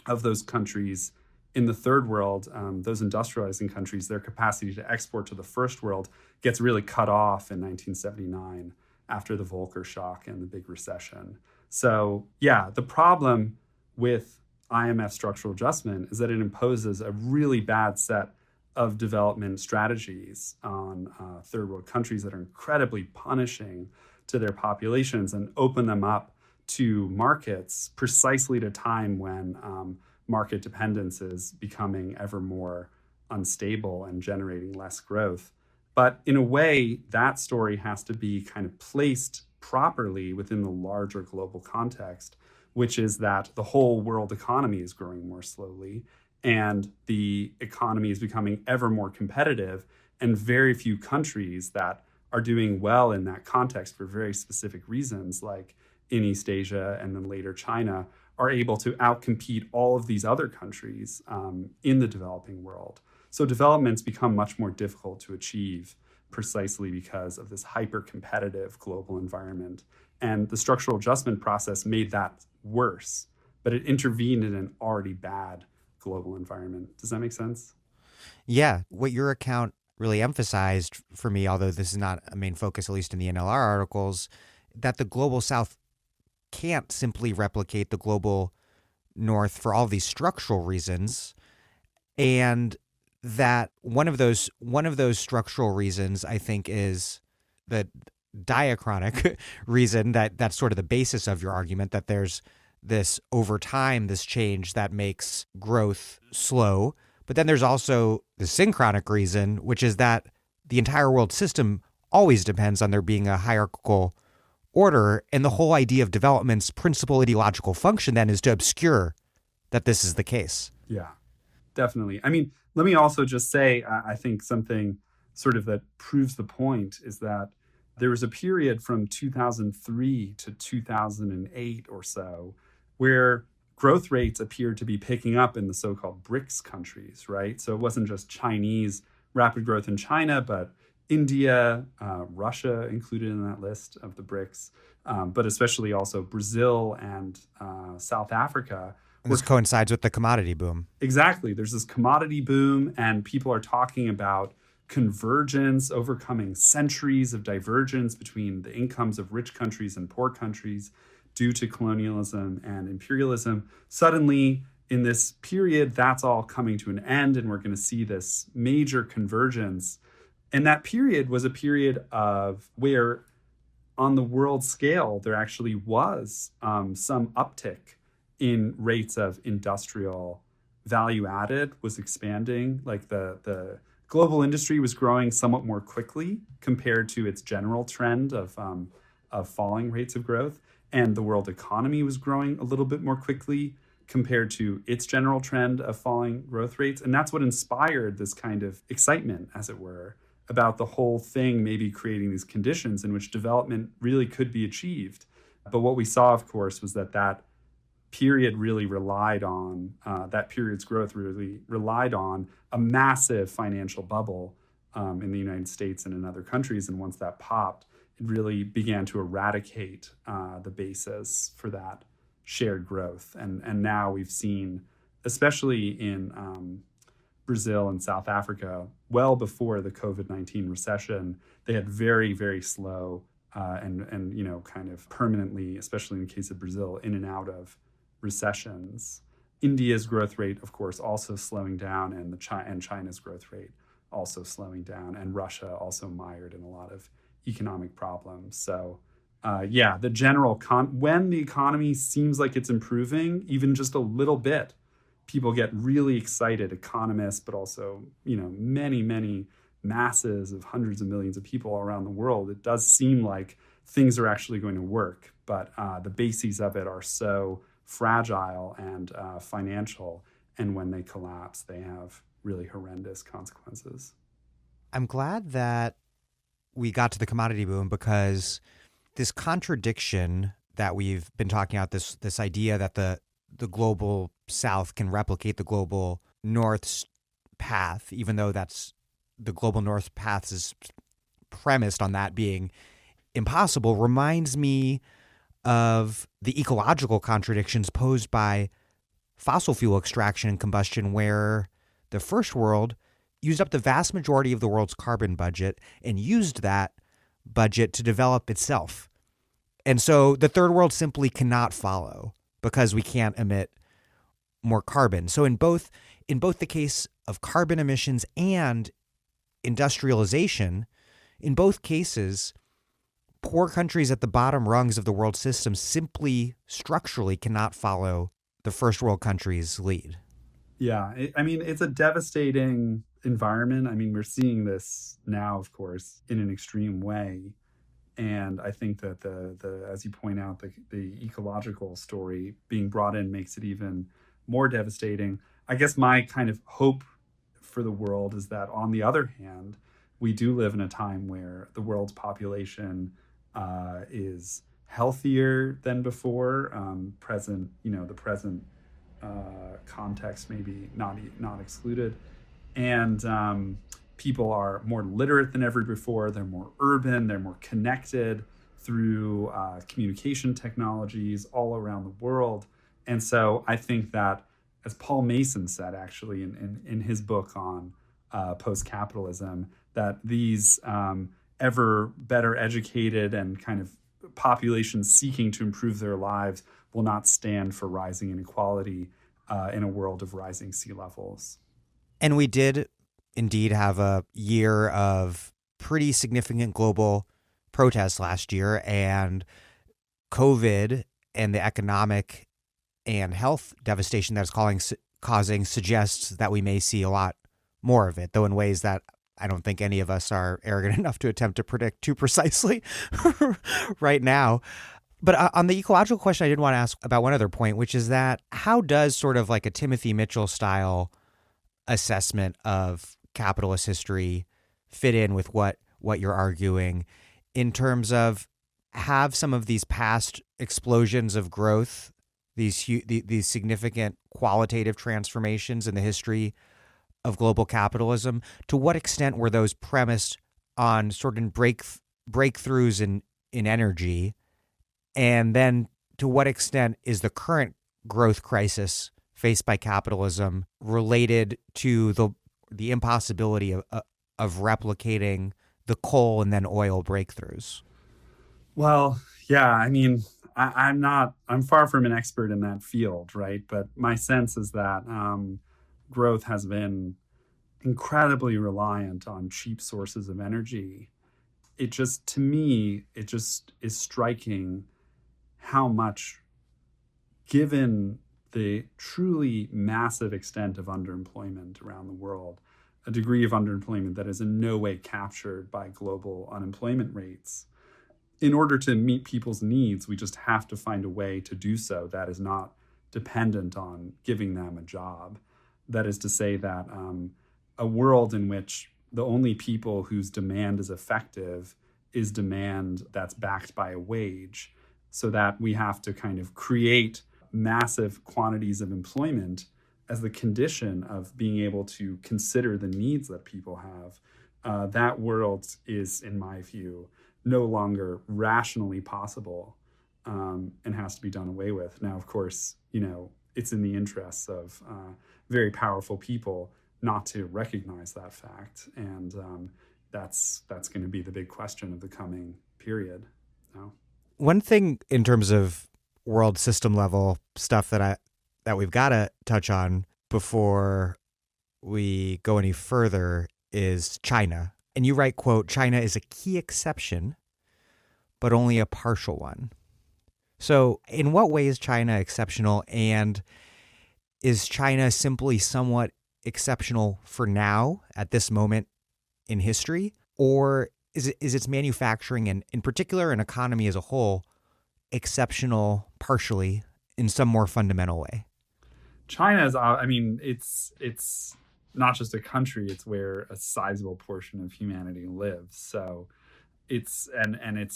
of those countries in the third world, those industrializing countries, their capacity to export to the first world gets really cut off in 1979 after the Volcker shock and the big recession. So the problem with IMF structural adjustment is that it imposes a really bad set of development strategies on third world countries that are incredibly punishing to their populations and open them up to markets precisely at a time when market dependence is becoming ever more unstable and generating less growth. But in a way, that story has to be kind of placed properly within the larger global context, which is that the whole world economy is growing more slowly and the economy is becoming ever more competitive, and very few countries that are doing well in that context for very specific reasons, like in East Asia and then later China, are able to outcompete all of these other countries in the developing world. So developments become much more difficult to achieve precisely because of this hyper-competitive global environment. And the structural adjustment process made that worse, but it intervened in an already bad global environment. Does that make sense? Yeah, what your account really emphasized for me, although this is not a main focus, at least in the NLR articles, that the global South can't simply replicate the global North for all these structural reasons, and that one of those structural reasons, I think, is the diachronic reason that's sort of the basis of your argument, that there's this over time, this change that makes growth slow. But then there's also the synchronic reason, which is that the entire world system always depends on there being a hierarchical order. And the whole idea of development's principal ideological function then is to obscure that this is the case. Yeah, definitely. I mean, let me also just say, I think something sort of that proves the point is that there was a period from 2003 to 2008 or so where growth rates appeared to be picking up in the so-called BRICS countries, right? So it wasn't just Chinese rapid growth in China, but India, Russia included in that list of the BRICS, but especially also Brazil and South Africa. And this coincides with the commodity boom. Exactly. There's this commodity boom, and people are talking about convergence, overcoming centuries of divergence between the incomes of rich countries and poor countries due to colonialism and imperialism. Suddenly, in this period, that's all coming to an end, and we're going to see this major convergence. And that period was a period of where, on the world scale, there actually was some uptick in rates of industrial value added was expanding. Like the global industry was growing somewhat more quickly compared to its general trend of falling rates of growth. And the world economy was growing a little bit more quickly compared to its general trend of falling growth rates. And that's what inspired this kind of excitement, as it were, about the whole thing maybe creating these conditions in which development really could be achieved. But what we saw, of course, was that period really relied on, that period's growth really relied on a massive financial bubble in the United States and in other countries. And once that popped, it really began to eradicate the basis for that shared growth. And now we've seen, especially in Brazil and South Africa, well before the COVID-19 recession, they had very, very slow and kind of permanently, especially in the case of Brazil, in and out of recessions. India's growth rate, of course, also slowing down, and China's growth rate also slowing down, and Russia also mired in a lot of economic problems. So the general when the economy seems like it's improving, even just a little bit, people get really excited, economists, but also, many, many masses of hundreds of millions of people around the world. It does seem like things are actually going to work, but the bases of it are so fragile and financial, and when they collapse, they have really horrendous consequences. I'm glad that we got to the commodity boom, because this contradiction that we've been talking about, this idea that the global South can replicate the global North's path, even though that's the global North path is premised on that being impossible, reminds me of the ecological contradictions posed by fossil fuel extraction and combustion, where the first world used up the vast majority of the world's carbon budget and used that budget to develop itself. And so the third world simply cannot follow because we can't emit more carbon. So in both the case of carbon emissions and industrialization, in both cases, poor countries at the bottom rungs of the world system simply structurally cannot follow the first world countries' lead. Yeah, it's a devastating environment. We're seeing this now, of course, in an extreme way. And I think that the as you point out, the ecological story being brought in makes it even more devastating. I guess my kind of hope for the world is that, on the other hand, we do live in a time where the world's population is healthier than before. The present context maybe not excluded, And people are more literate than ever before. They're more urban. They're more connected through communication technologies all around the world. And so I think that, as Paul Mason said, actually, in his book on post-capitalism, that these ever better educated and kind of populations seeking to improve their lives will not stand for rising inequality in a world of rising sea levels. And we did indeed have a year of pretty significant global protests last year, and COVID and the economic and health devastation that it's causing suggests that we may see a lot more of it, though in ways that I don't think any of us are arrogant enough to attempt to predict too precisely right now. But on the ecological question, I did want to ask about one other point, which is that how does sort of like a Timothy Mitchell style assessment of capitalist history fit in with what you're arguing in terms of have some of these past explosions of growth, these significant qualitative transformations in the history of global capitalism, to what extent were those premised on sort of breakthroughs in energy? And then to what extent is the current growth crisis faced by capitalism related to the impossibility of replicating the coal and then oil breakthroughs? Well, yeah, I mean, I'm far from an expert in that field, right? But my sense is that growth has been incredibly reliant on cheap sources of energy. To me, it just is striking how much, given the truly massive extent of underemployment around the world, a degree of underemployment that is in no way captured by global unemployment rates. In order to meet people's needs, we just have to find a way to do so that is not dependent on giving them a job. That is to say that a world in which the only people whose demand is effective is demand that's backed by a wage, so that we have to kind of create massive quantities of employment as the condition of being able to consider the needs that people have. That world is, in my view, no longer rationally possible and has to be done away with. Now, of course, it's in the interests of very powerful people not to recognize that fact. And that's going to be the big question of the coming period. One thing in terms of world system level stuff that we've got to touch on before we go any further is China. And you write, quote, "China is a key exception, but only a partial one." So in what way is China exceptional? And is China simply somewhat exceptional for now at this moment in history? Or is its manufacturing and in particular an economy as a whole exceptional partially in some more fundamental way? China is, it's not just a country, it's where a sizable portion of humanity lives. So it's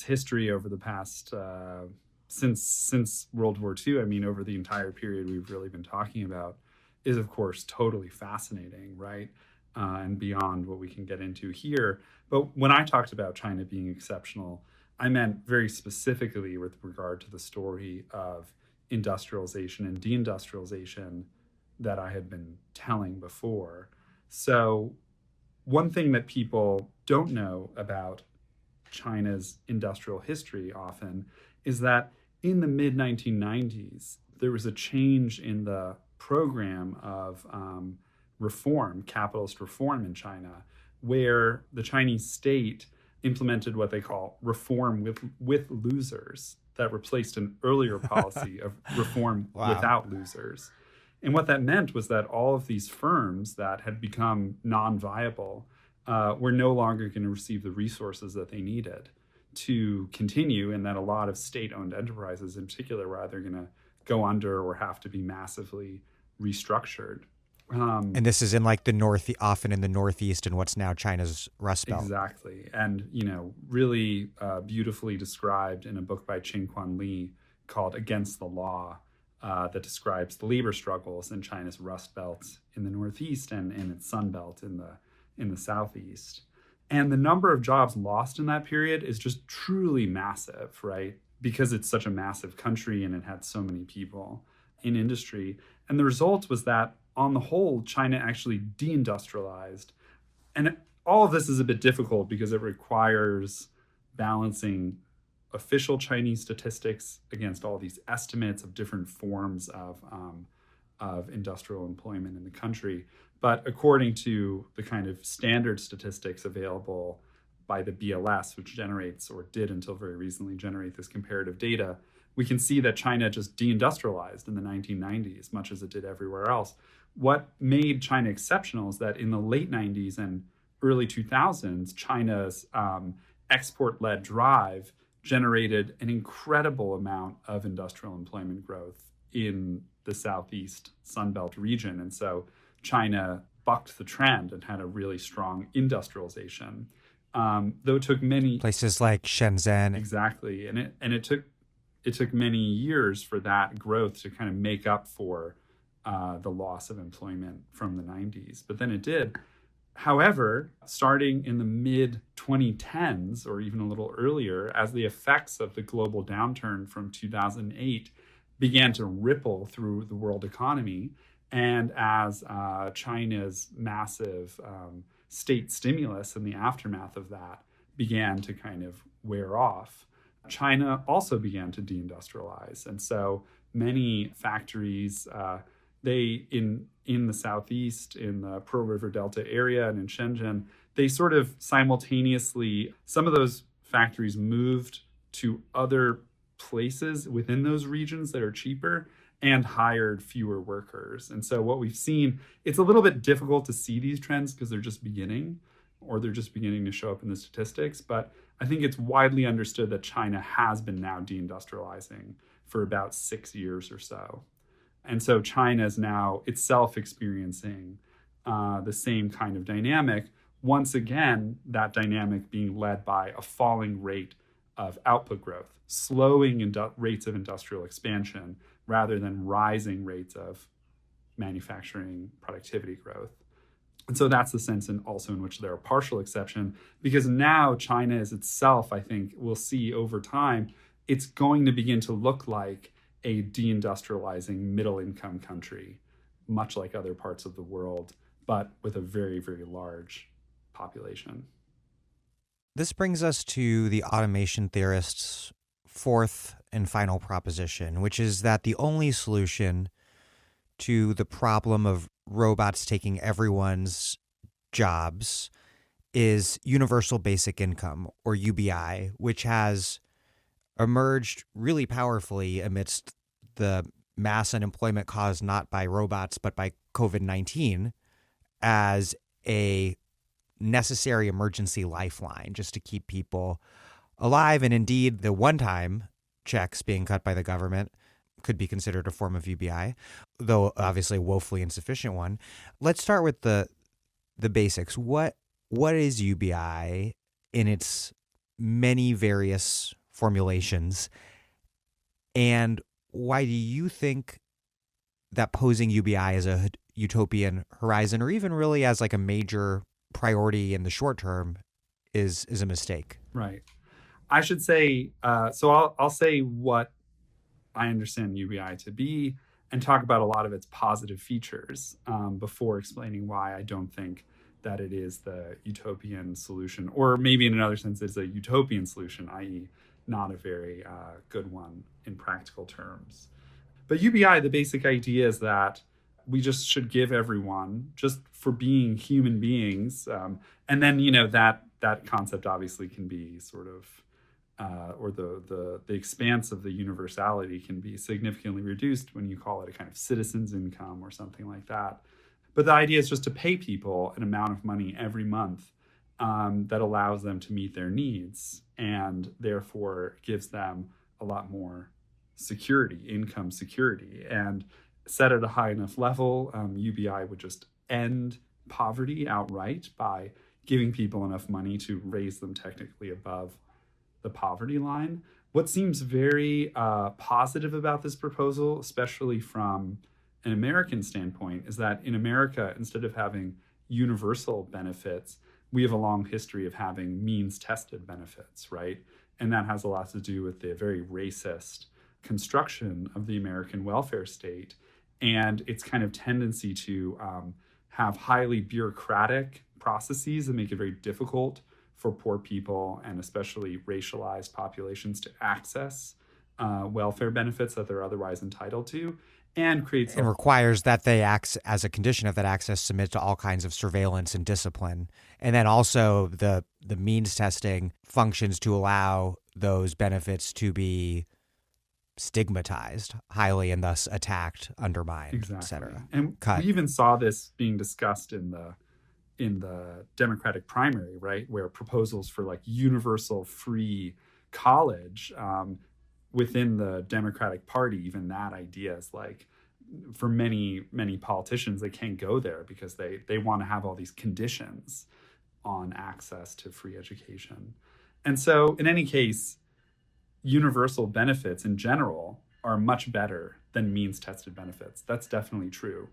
history over the past, since World War II, over the entire period we've really been talking about, is of course totally fascinating, right? And beyond what we can get into here. But when I talked about China being exceptional, I meant very specifically with regard to the story of industrialization and deindustrialization that I had been telling before. So one thing that people don't know about China's industrial history often is that in the mid-1990s, there was a change in the program of reform, capitalist reform in China, where the Chinese state implemented what they call reform with losers that replaced an earlier policy of reform without losers. And what that meant was that all of these firms that had become non-viable were no longer going to receive the resources that they needed to continue, and that a lot of state-owned enterprises in particular were either going to go under or have to be massively restructured. And this is in like often in the Northeast and what's now China's Rust Belt. Exactly. And, really beautifully described in a book by Ching-Kwan Lee called Against the Law, that describes the labor struggles in China's Rust Belt in the Northeast and its Sun Belt in the Southeast. And the number of jobs lost in that period is just truly massive, right? Because it's such a massive country and it had so many people in industry. And the result was that, on the whole, China actually deindustrialized. And all of this is a bit difficult because it requires balancing official Chinese statistics against all these estimates of different forms of industrial employment in the country. But according to the kind of standard statistics available by the BLS, which generates, or did until very recently generate, this comparative data, we can see that China just deindustrialized in the 1990s, much as it did everywhere else. What made China exceptional is that in the late 90s and early 2000s, China's export-led drive generated an incredible amount of industrial employment growth in the Southeast Sunbelt region. And so China bucked the trend and had a really strong industrialization. Though it took many places like Shenzhen. Exactly. And it took many years for that growth to kind of make up for the loss of employment from the 90s. But then it did. However, starting in the mid-2010s, or even a little earlier, as the effects of the global downturn from 2008 began to ripple through the world economy, and as China's massive state stimulus and the aftermath of that began to kind of wear off, China also began to deindustrialize. And so many factories, in the Southeast, in the Pearl River Delta area and in Shenzhen, they sort of simultaneously, some of those factories moved to other places within those regions that are cheaper and hired fewer workers. And so what we've seen, it's a little bit difficult to see these trends because they're just beginning, or they're just beginning to show up in the statistics. But I think it's widely understood that China has been now deindustrializing for about 6 years or so. And so China is now itself experiencing the same kind of dynamic. Once again, that dynamic being led by a falling rate of output growth, slowing rates of industrial expansion rather than rising rates of manufacturing productivity growth. And so that's the sense also in which they're a partial exception, because now China is itself, I think, we'll see over time, it's going to begin to look like a deindustrializing middle-income country, much like other parts of the world, but with a very, very large population. This brings us to the automation theorists' fourth and final proposition, which is that the only solution to the problem of robots taking everyone's jobs is universal basic income, or UBI, which has emerged really powerfully amidst the mass unemployment caused not by robots but by COVID-19 as a necessary emergency lifeline just to keep people alive. And indeed, the one-time checks being cut by the government could be considered a form of UBI, though obviously a woefully insufficient one. Let's start with the basics. What is UBI in its many various formulations, and why do you think that posing UBI as a utopian horizon, or even really as like a major priority in the short term, is a mistake? Right. I should say, so I'll say what I understand UBI to be and talk about a lot of its positive features before explaining why I don't think that it is the utopian solution, or maybe in another sense it's a utopian solution, i.e. not a very good one in practical terms. But UBI, the basic idea is that we just should give everyone, just for being human beings, and then, that concept obviously can be sort of, or the expanse of the universality can be significantly reduced when you call it a kind of citizen's income or something like that. But the idea is just to pay people an amount of money every month that allows them to meet their needs, and therefore gives them a lot more security, income security. And set at a high enough level, UBI would just end poverty outright by giving people enough money to raise them technically above the poverty line. what seems very positive about this proposal, especially from an American standpoint, is that in America, instead of having universal benefits, we have a long history of having means-tested benefits, right? And that has a lot to do with the very racist construction of the American welfare state and its kind of tendency to have highly bureaucratic processes that make it very difficult for poor people and especially racialized populations to access welfare benefits that they're otherwise entitled to, and creates and requires that they as a condition of that access, submit to all kinds of surveillance and discipline. And then also the means testing functions to allow those benefits to be stigmatized highly and thus attacked, undermined, exactly. et cetera. And we even saw this being discussed in the Democratic primary, right, where proposals for like universal free college within the Democratic Party, even that idea is like, for many politicians, they can't go there because they want to have all these conditions on access to free education. And so in any case, universal benefits in general are much better than means-tested benefits. That's definitely true.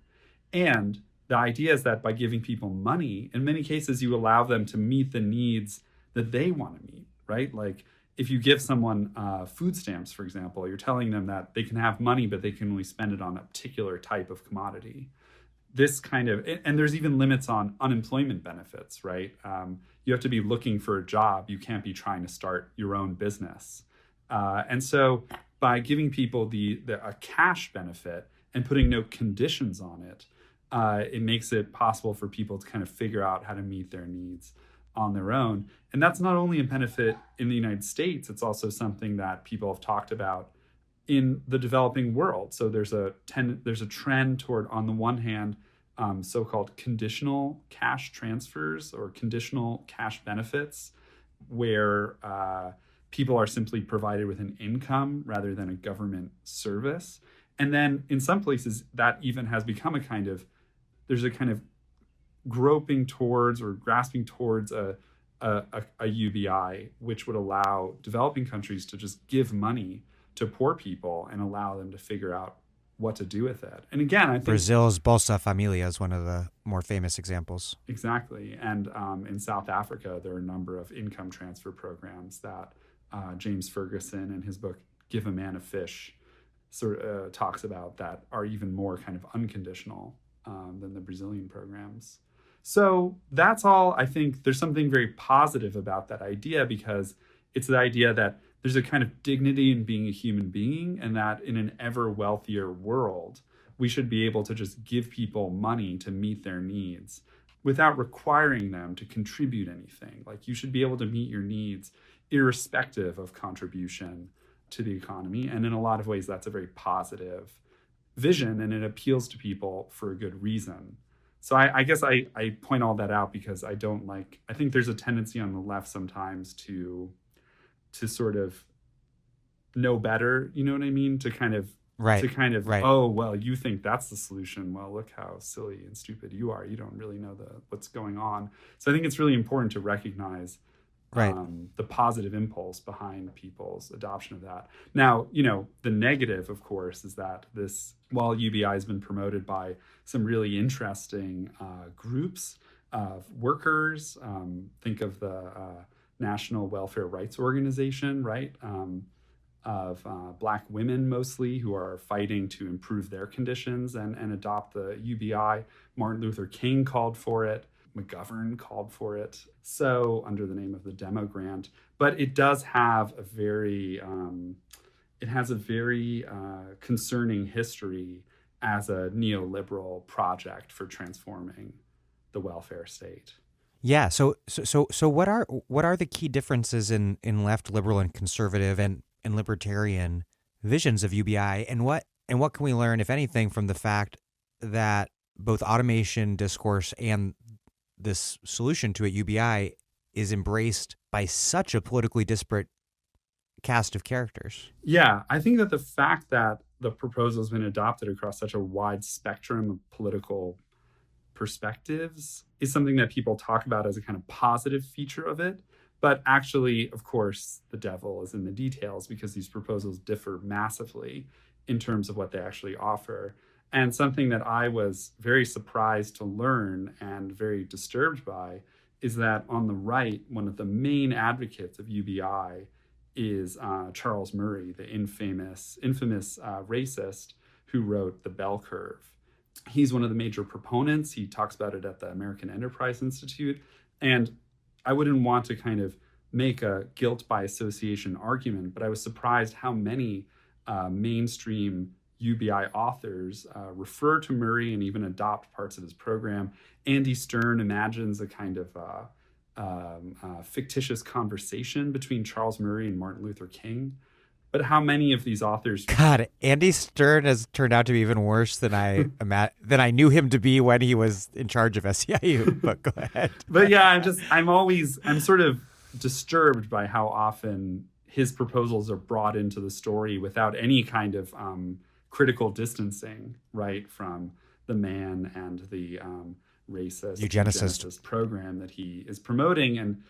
And the idea is that by giving people money, in many cases, you allow them to meet the needs that they want to meet, right? Like if you give someone food stamps, for example, you're telling them that they can have money, but they can only spend it on a particular type of commodity. This kind of, and there's even limits on unemployment benefits, right? You have to be looking for a job. You can't be trying to start your own business. And so by giving people a cash benefit and putting no conditions on it, it makes it possible for people to kind of figure out how to meet their needs on their own. And that's not only a benefit in the United States, it's also something that people have talked about in the developing world. So there's a trend toward, on the one hand, so-called conditional cash transfers or conditional cash benefits, where people are simply provided with an income rather than a government service. And then in some places that even has become there's a kind of groping towards or grasping towards a UBI, which would allow developing countries to just give money to poor people and allow them to figure out what to do with it. And again, I think Brazil's Bolsa Familia is one of the more famous examples. Exactly. And in South Africa, there are a number of income transfer programs that James Ferguson in his book, Give a Man a Fish, talks about that are even more kind of unconditional than the Brazilian programs. So that's all. I think there's something very positive about that idea, because it's the idea that there's a kind of dignity in being a human being, and that in an ever wealthier world, we should be able to just give people money to meet their needs without requiring them to contribute anything. Like, you should be able to meet your needs irrespective of contribution to the economy. And in a lot of ways, that's a very positive vision, and it appeals to people for a good reason. So I guess I point all that out because I think there's a tendency on the left sometimes to sort of know better, you know what I mean? To kind of, oh, well, you think that's the solution. Well, look how silly and stupid you are. You don't really know what's going on. So I think it's really important to recognize the positive impulse behind people's adoption of that. Now, the negative, of course, is that while UBI has been promoted by some really interesting groups of workers, think of the National Welfare Rights Organization, right? Of Black women mostly, who are fighting to improve their conditions and adopt the UBI. Martin Luther King called for it. McGovern called for it, so under the name of the Demo Grant. But it does have a very concerning history as a neoliberal project for transforming the welfare state. Yeah. So what are the key differences in left, liberal, and conservative and libertarian visions of UBI, and what can we learn, if anything, from the fact that both automation discourse and this solution to a UBI is embraced by such a politically disparate cast of characters? Yeah, I think that the fact that the proposal has been adopted across such a wide spectrum of political perspectives is something that people talk about as a kind of positive feature of it. But actually, of course, the devil is in the details because these proposals differ massively in terms of what they actually offer. And something that I was very surprised to learn and very disturbed by is that on the right, one of the main advocates of UBI is Charles Murray, the infamous racist who wrote The Bell Curve. He's one of the major proponents. He talks about it at the American Enterprise Institute. And I wouldn't want to kind of make a guilt by association argument, but I was surprised how many mainstream UBI authors refer to Murray and even adopt parts of his program. Andy Stern imagines a kind of fictitious conversation between Charles Murray and Martin Luther King. But how many of these authors? God, Andy Stern has turned out to be even worse than I knew him to be when he was in charge of SEIU. But go ahead. But yeah, I'm sort of disturbed by how often his proposals are brought into the story without any kind of critical distancing, right, from the man and the racist eugenicist program that he is promoting. And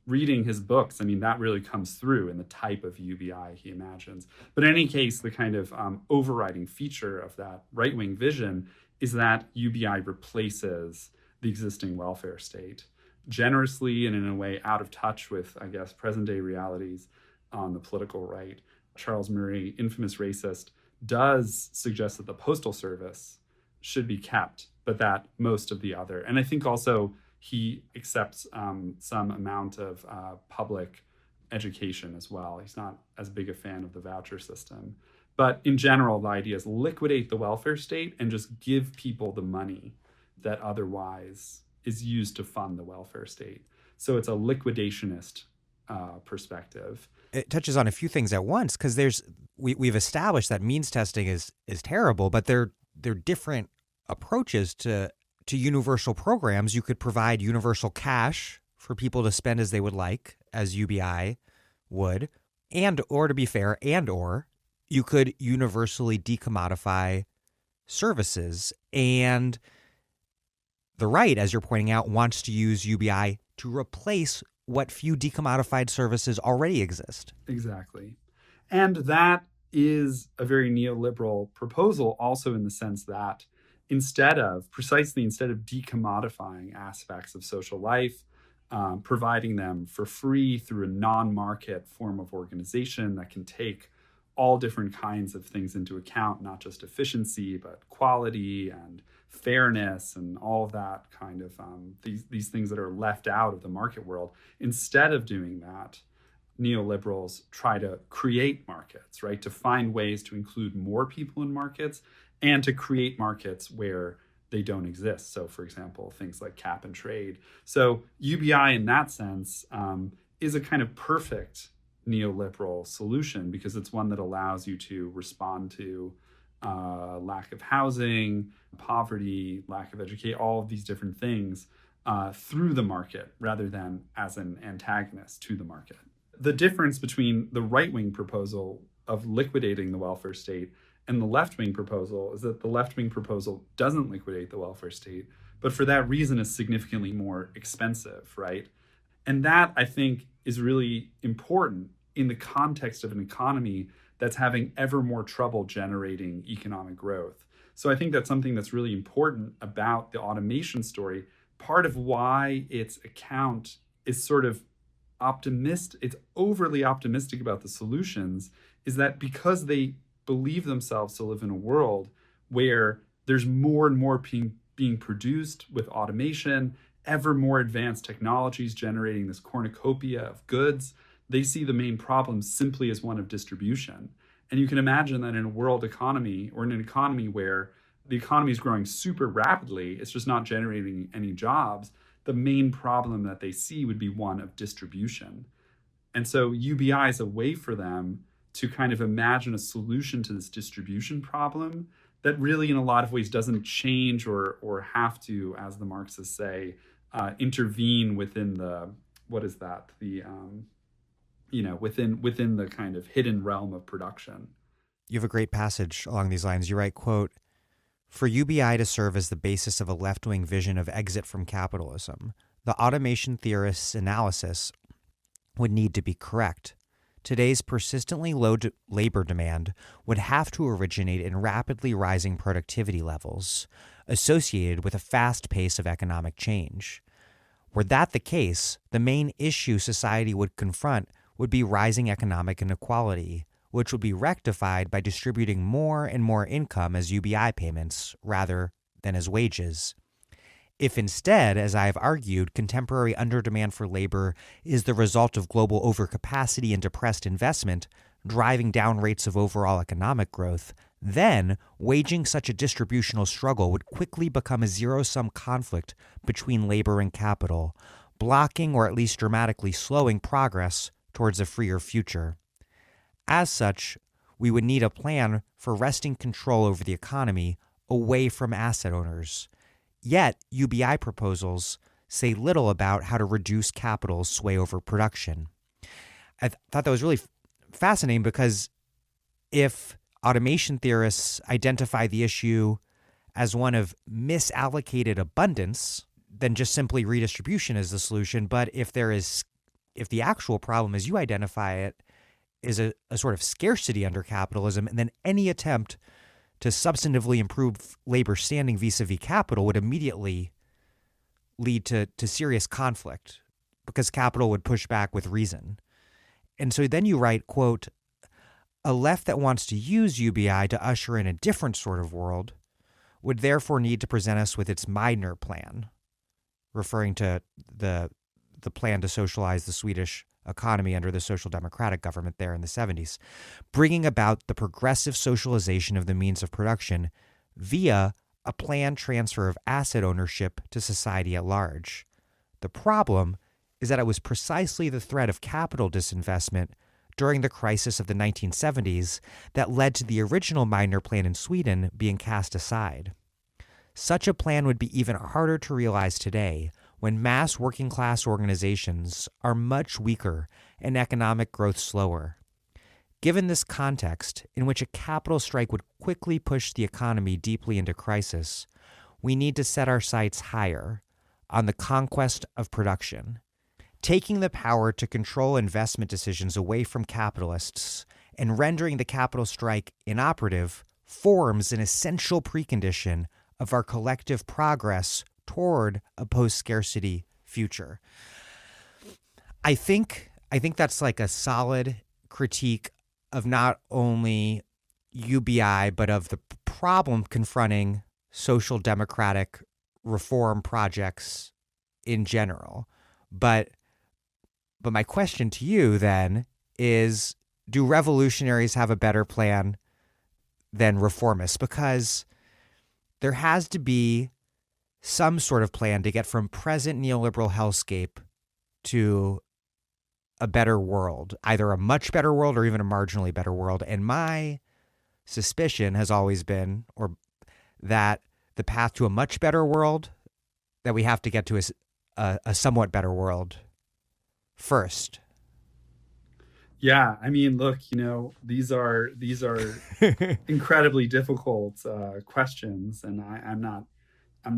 reading his books, I mean, that really comes through in the type of UBI he imagines. But in any case, the kind of overriding feature of that right-wing vision is that UBI replaces the existing welfare state generously and in a way out of touch with, I guess, present-day realities on the political right. Charles Murray, infamous racist, does suggest that the postal service should be kept, but that most of the other. And I think also he accepts some amount of public education as well. He's not as big a fan of the voucher system. But in general, the idea is liquidate the welfare state and just give people the money that otherwise is used to fund the welfare state. So it's a liquidationist perspective. It touches on a few things at once because we've established that means testing is terrible, but they're different approaches to universal programs. You could provide universal cash for people to spend as they would like, as UBI would, or to be fair, or you could universally decommodify services. And the right, as you're pointing out, wants to use UBI to replace what few decommodified services already exist. Exactly. And that is a very neoliberal proposal also in the sense that instead of decommodifying aspects of social life, providing them for free through a non-market form of organization that can take all different kinds of things into account, not just efficiency, but quality and fairness and all of that kind of these things that are left out of the market world. Instead of doing that, neoliberals try to create markets, right? To find ways to include more people in markets and to create markets where they don't exist. So, for example, things like cap and trade. So UBI in that sense is a kind of perfect neoliberal solution because it's one that allows you to respond to lack of housing, poverty, lack of education, all of these different things through the market rather than as an antagonist to the market. The difference between the right-wing proposal of liquidating the welfare state and the left-wing proposal is that the left-wing proposal doesn't liquidate the welfare state, but for that reason is significantly more expensive, right? And that, I think, is really important in the context of an economy that's having ever more trouble generating economic growth. So I think that's something that's really important about the automation story. Part of why its account is sort of it's overly optimistic about the solutions is that because they believe themselves to live in a world where there's more and more being produced with automation, ever more advanced technologies generating this cornucopia of goods, they see the main problem simply as one of distribution. And you can imagine that in a world economy or in an economy where the economy is growing super rapidly, it's just not generating any jobs, the main problem that they see would be one of distribution. And so UBI is a way for them to kind of imagine a solution to this distribution problem that really in a lot of ways doesn't change or have to, as the Marxists say, intervene within the, within the kind of hidden realm of production. You have a great passage along these lines. You write, quote, "For UBI to serve as the basis of a left-wing vision of exit from capitalism, the automation theorists' analysis would need to be correct. Today's persistently low labor demand would have to originate in rapidly rising productivity levels associated with a fast pace of economic change. Were that the case, the main issue society would confront would be rising economic inequality, which would be rectified by distributing more and more income as UBI payments rather than as wages. If instead, as I have argued, contemporary underdemand for labor is the result of global overcapacity and depressed investment, driving down rates of overall economic growth, then waging such a distributional struggle would quickly become a zero-sum conflict between labor and capital, blocking or at least dramatically slowing progress towards a freer future. As such, we would need a plan for wresting control over the economy away from asset owners. Yet, UBI proposals say little about how to reduce capital's sway over production. I thought that was really fascinating because if automation theorists identify the issue as one of misallocated abundance, then just simply redistribution is the solution. But if the actual problem, as you identify it, is a sort of scarcity under capitalism, and then any attempt to substantively improve labor standing vis-a-vis capital would immediately lead to serious conflict because capital would push back with reason. And so then you write, quote, a left that wants to use UBI to usher in a different sort of world would therefore need to present us with its Meidner plan, referring to the plan to socialize the Swedish economy under the social democratic government there in the 70s, bringing about the progressive socialization of the means of production via a planned transfer of asset ownership to society at large. The problem is that it was precisely the threat of capital disinvestment during the crisis of the 1970s that led to the original Meidner plan in Sweden being cast aside. Such a plan would be even harder to realize today when mass working class organizations are much weaker and economic growth slower. Given this context, in which a capital strike would quickly push the economy deeply into crisis, we need to set our sights higher on the conquest of production. Taking the power to control investment decisions away from capitalists and rendering the capital strike inoperative forms an essential precondition of our collective progress toward a post-scarcity future. I think that's like a solid critique of not only UBI, but of the problem confronting social democratic reform projects in general. But my question to you then is, do revolutionaries have a better plan than reformists? Because there has to be some sort of plan to get from present neoliberal hellscape to a better world, either a much better world or even a marginally better world. And my suspicion has always been, or that the path to a much better world, that we have to get to a somewhat better world first. Yeah, I mean, look, these are incredibly difficult questions, and I'm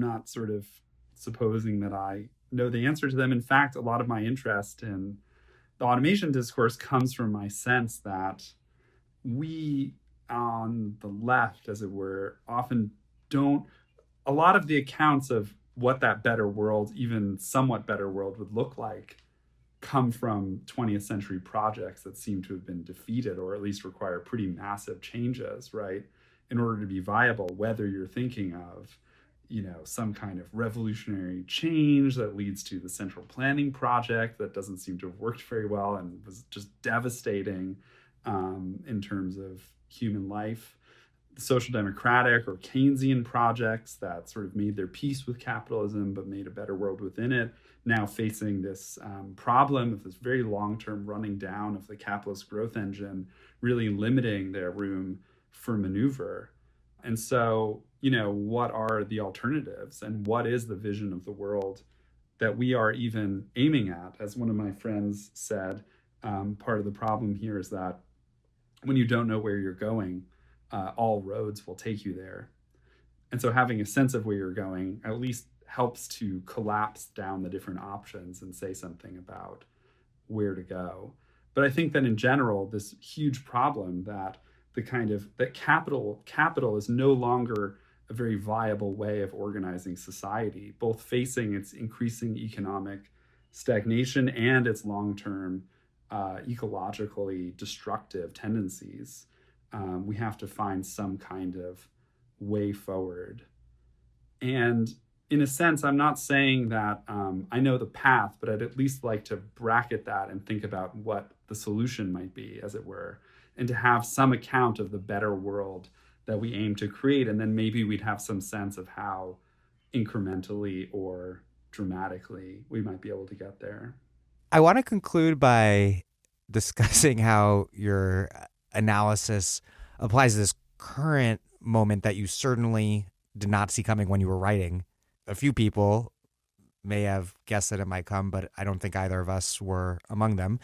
not sort of supposing that I know the answer to them. In fact, a lot of my interest in the automation discourse comes from my sense that we on the left, as it were, often don't, a lot of the accounts of what that better world, even somewhat better world, would look like come from 20th century projects that seem to have been defeated, or at least require pretty massive changes, right, in order to be viable, whether you're thinking of some kind of revolutionary change that leads to the central planning project that doesn't seem to have worked very well and was just devastating in terms of human life. The social democratic or Keynesian projects that sort of made their peace with capitalism but made a better world within it, now facing this problem of this very long-term running down of the capitalist growth engine, really limiting their room for maneuver. And so, what are the alternatives, and what is the vision of the world that we are even aiming at? As one of my friends said, part of the problem here is that when you don't know where you're going, all roads will take you there. And so having a sense of where you're going at least helps to collapse down the different options and say something about where to go. But I think that in general, this huge problem that capital is no longer a very viable way of organizing society, both facing its increasing economic stagnation and its long-term ecologically destructive tendencies. We have to find some kind of way forward. And in a sense, I'm not saying that I know the path, but I'd at least like to bracket that and think about what the solution might be, as it were, and to have some account of the better world that we aim to create. And then maybe we'd have some sense of how incrementally or dramatically we might be able to get there. I want to conclude by discussing how your analysis applies to this current moment that you certainly did not see coming when you were writing. A few people may have guessed that it might come, but I don't think either of us were among them,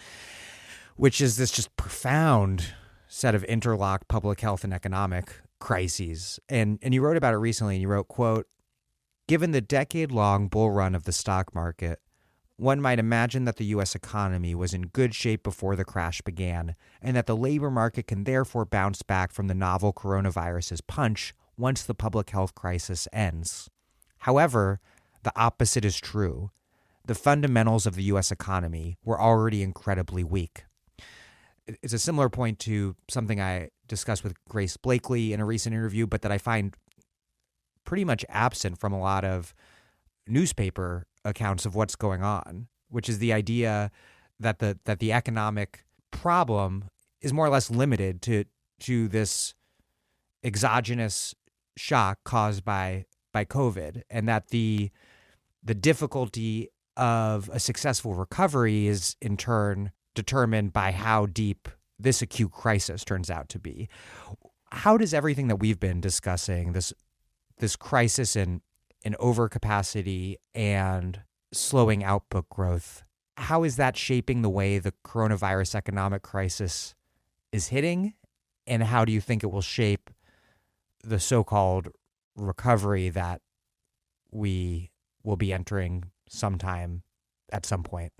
which is this just profound set of interlocked public health and economic crises. And you wrote about it recently, and you wrote, quote, "Given the decade-long bull run of the stock market, one might imagine that the U.S. economy was in good shape before the crash began, and that the labor market can therefore bounce back from the novel coronavirus's punch once the public health crisis ends. However, the opposite is true. The fundamentals of the U.S. economy were already incredibly weak." It's a similar point to something I discussed with Grace Blakely in a recent interview, but that I find pretty much absent from a lot of newspaper accounts of what's going on, which is the idea that the economic problem is more or less limited to this exogenous shock caused by COVID, and that the difficulty of a successful recovery is in turn determined by how deep this acute crisis turns out to be. How does everything that we've been discussing, this crisis in overcapacity and slowing output growth, how is that shaping the way the coronavirus economic crisis is hitting? And how do you think it will shape the so-called recovery that we will be entering sometime at some point?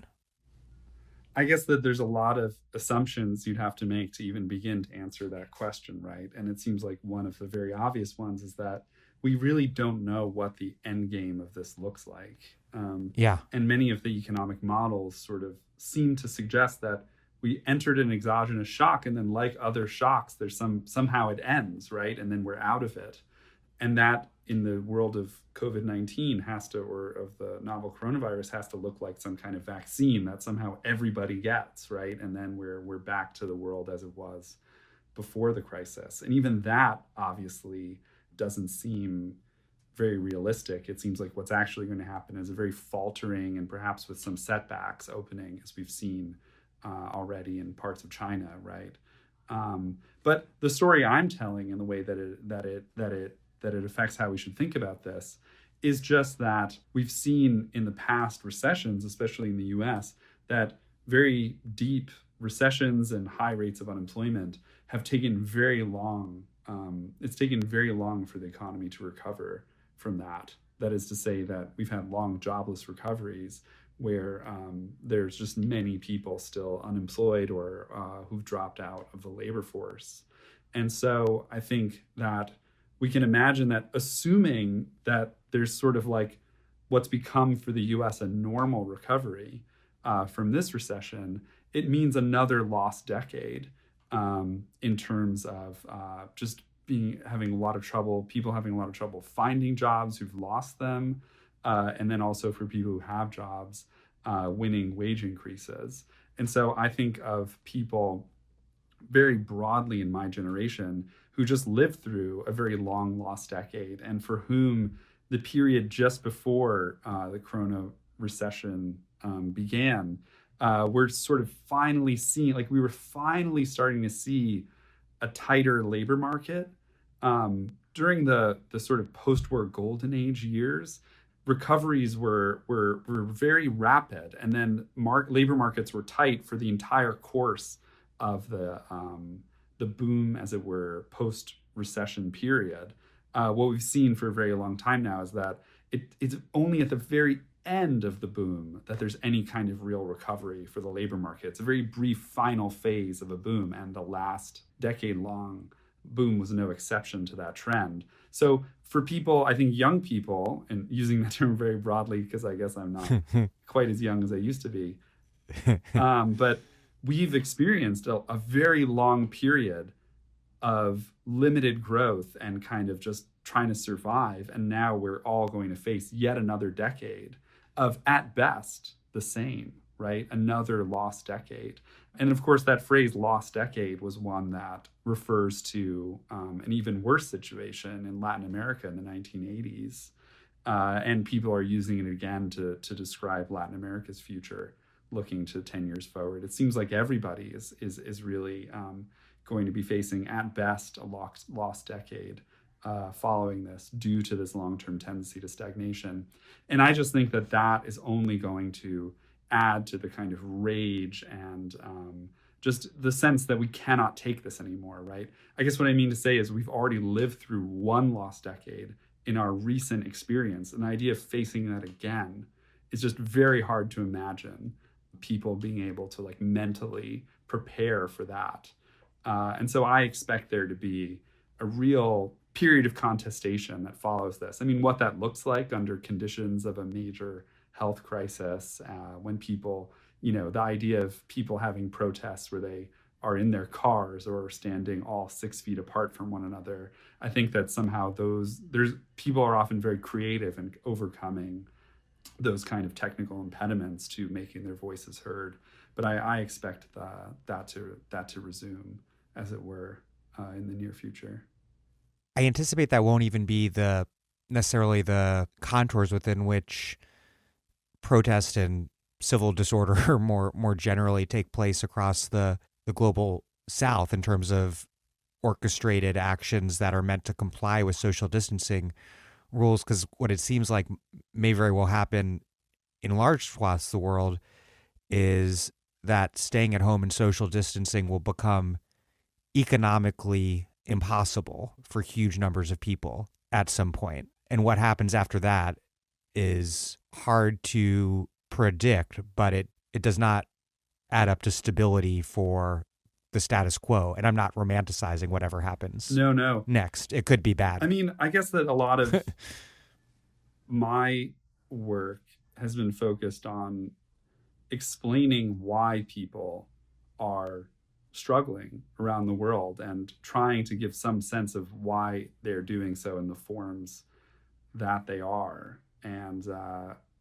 I guess that there's a lot of assumptions you'd have to make to even begin to answer that question, right? And it seems like one of the very obvious ones is that we really don't know what the end game of this looks like. And many of the economic models sort of seem to suggest that we entered an exogenous shock, and then, like other shocks, there's somehow it ends, right? And then we're out of it. And that, in the world of COVID-19 or of the novel coronavirus, has to look like some kind of vaccine that somehow everybody gets, right? And then we're back to the world as it was before the crisis. And even that obviously doesn't seem very realistic. It seems like what's actually going to happen is a very faltering and perhaps with some setbacks opening, as we've seen already in parts of China, right? But the story I'm telling, and the way that it affects how we should think about this, is just that we've seen in the past recessions, especially in the US, that very deep recessions and high rates of unemployment have taken very long. It's taken very long for the economy to recover from that. That is to say that we've had long jobless recoveries where there's just many people still unemployed or who've dropped out of the labor force. And so I think that we can imagine that, assuming that there's sort of like what's become for the US a normal recovery from this recession, it means another lost decade in terms of just having a lot of trouble, people having a lot of trouble finding jobs who've lost them, and then also for people who have jobs, winning wage increases. And so I think of people very broadly in my generation who just lived through a very long lost decade, and for whom the period just before the corona recession began, we're sort of finally seeing, like we were finally starting to see a tighter labor market. During the sort of post-war golden age years, recoveries were very rapid, and then labor markets were tight for the entire course of the boom, as it were, post-recession period. What we've seen for a very long time now is that it's only at the very end of the boom that there's any kind of real recovery for the labor market. It's a very brief final phase of a boom, and the last decade-long boom was no exception to that trend. So for people, I think young people, and using that term very broadly because I guess I'm not quite as young as I used to be, but we've experienced a very long period of limited growth and kind of just trying to survive. And now we're all going to face yet another decade of, at best, the same, right? Another lost decade. And of course, that phrase lost decade was one that refers to an even worse situation in Latin America in the 1980s. And people are using it again to describe Latin America's future, looking to 10 years forward. It seems like everybody is really going to be facing, at best, a lost decade following this due to this long-term tendency to stagnation. And I just think that is only going to add to the kind of rage and just the sense that we cannot take this anymore, right? I guess what I mean to say is we've already lived through one lost decade in our recent experience. And the idea of facing that again is just very hard to imagine people being able to like mentally prepare for that. And so I expect there to be a real period of contestation that follows this. I mean, what that looks like under conditions of a major health crisis, when people, the idea of people having protests where they are in their cars or standing all 6 feet apart from one another. I think that somehow people are often very creative in overcoming those kind of technical impediments to making their voices heard. But I expect that to resume, as it were, in the near future. I anticipate that won't even be necessarily the contours within which protest and civil disorder more generally take place across the global South in terms of orchestrated actions that are meant to comply with social distancing rules. Because what it seems like may very well happen in large swaths of the world is that staying at home and social distancing will become economically impossible for huge numbers of people at some point. And what happens after that is hard to predict, but it does not add up to stability for the status quo. And I'm not romanticizing whatever happens. No. Next. It could be bad. I mean, I guess that a lot of my work has been focused on explaining why people are struggling around the world and trying to give some sense of why they're doing so in the forms that they are. And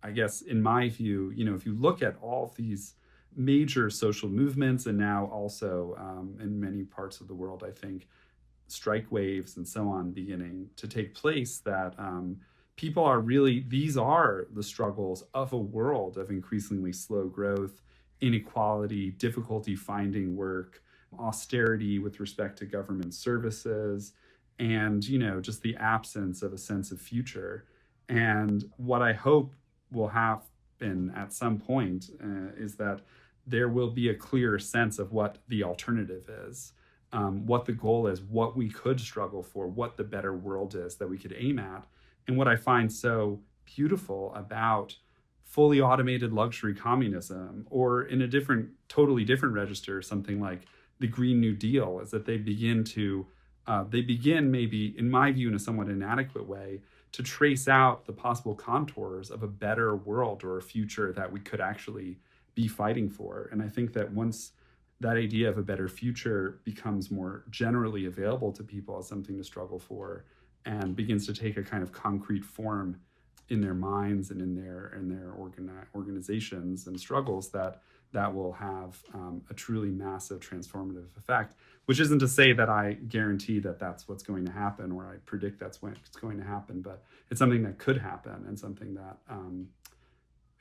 I guess in my view, if you look at all of these major social movements and now also in many parts of the world, I think strike waves and so on beginning to take place, that people are really, these are the struggles of a world of increasingly slow growth, inequality, difficulty finding work, austerity with respect to government services, and, just the absence of a sense of future. And what I hope will happen at some point is that there will be a clear sense of what the alternative is, what the goal is, what we could struggle for, what the better world is that we could aim at. And what I find so beautiful about fully automated luxury communism, or in a totally different register, something like the Green New Deal, is that they begin maybe, in my view, in a somewhat inadequate way, to trace out the possible contours of a better world or a future that we could actually be fighting for. And I think that once that idea of a better future becomes more generally available to people as something to struggle for and begins to take a kind of concrete form in their minds and in their organizations and struggles, that will have a truly massive transformative effect, which isn't to say that I guarantee that that's what's going to happen or I predict that's when it's going to happen, but it's something that could happen and something that,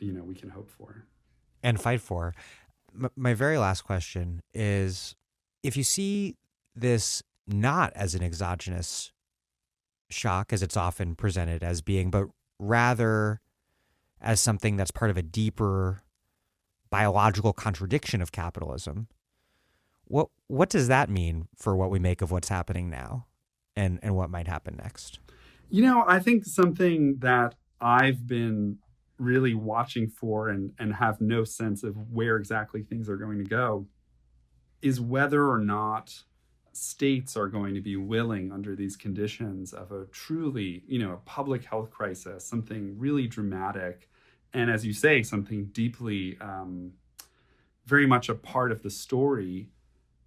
we can hope for. And fight for. My very last question is, if you see this not as an exogenous shock, as it's often presented as being, but rather as something that's part of a deeper biological contradiction of capitalism, what does that mean for what we make of what's happening now and what might happen next? I think something that I've been really watching for and have no sense of where exactly things are going to go is whether or not states are going to be willing under these conditions of a truly, a public health crisis, something really dramatic. And as you say, something deeply, very much a part of the story,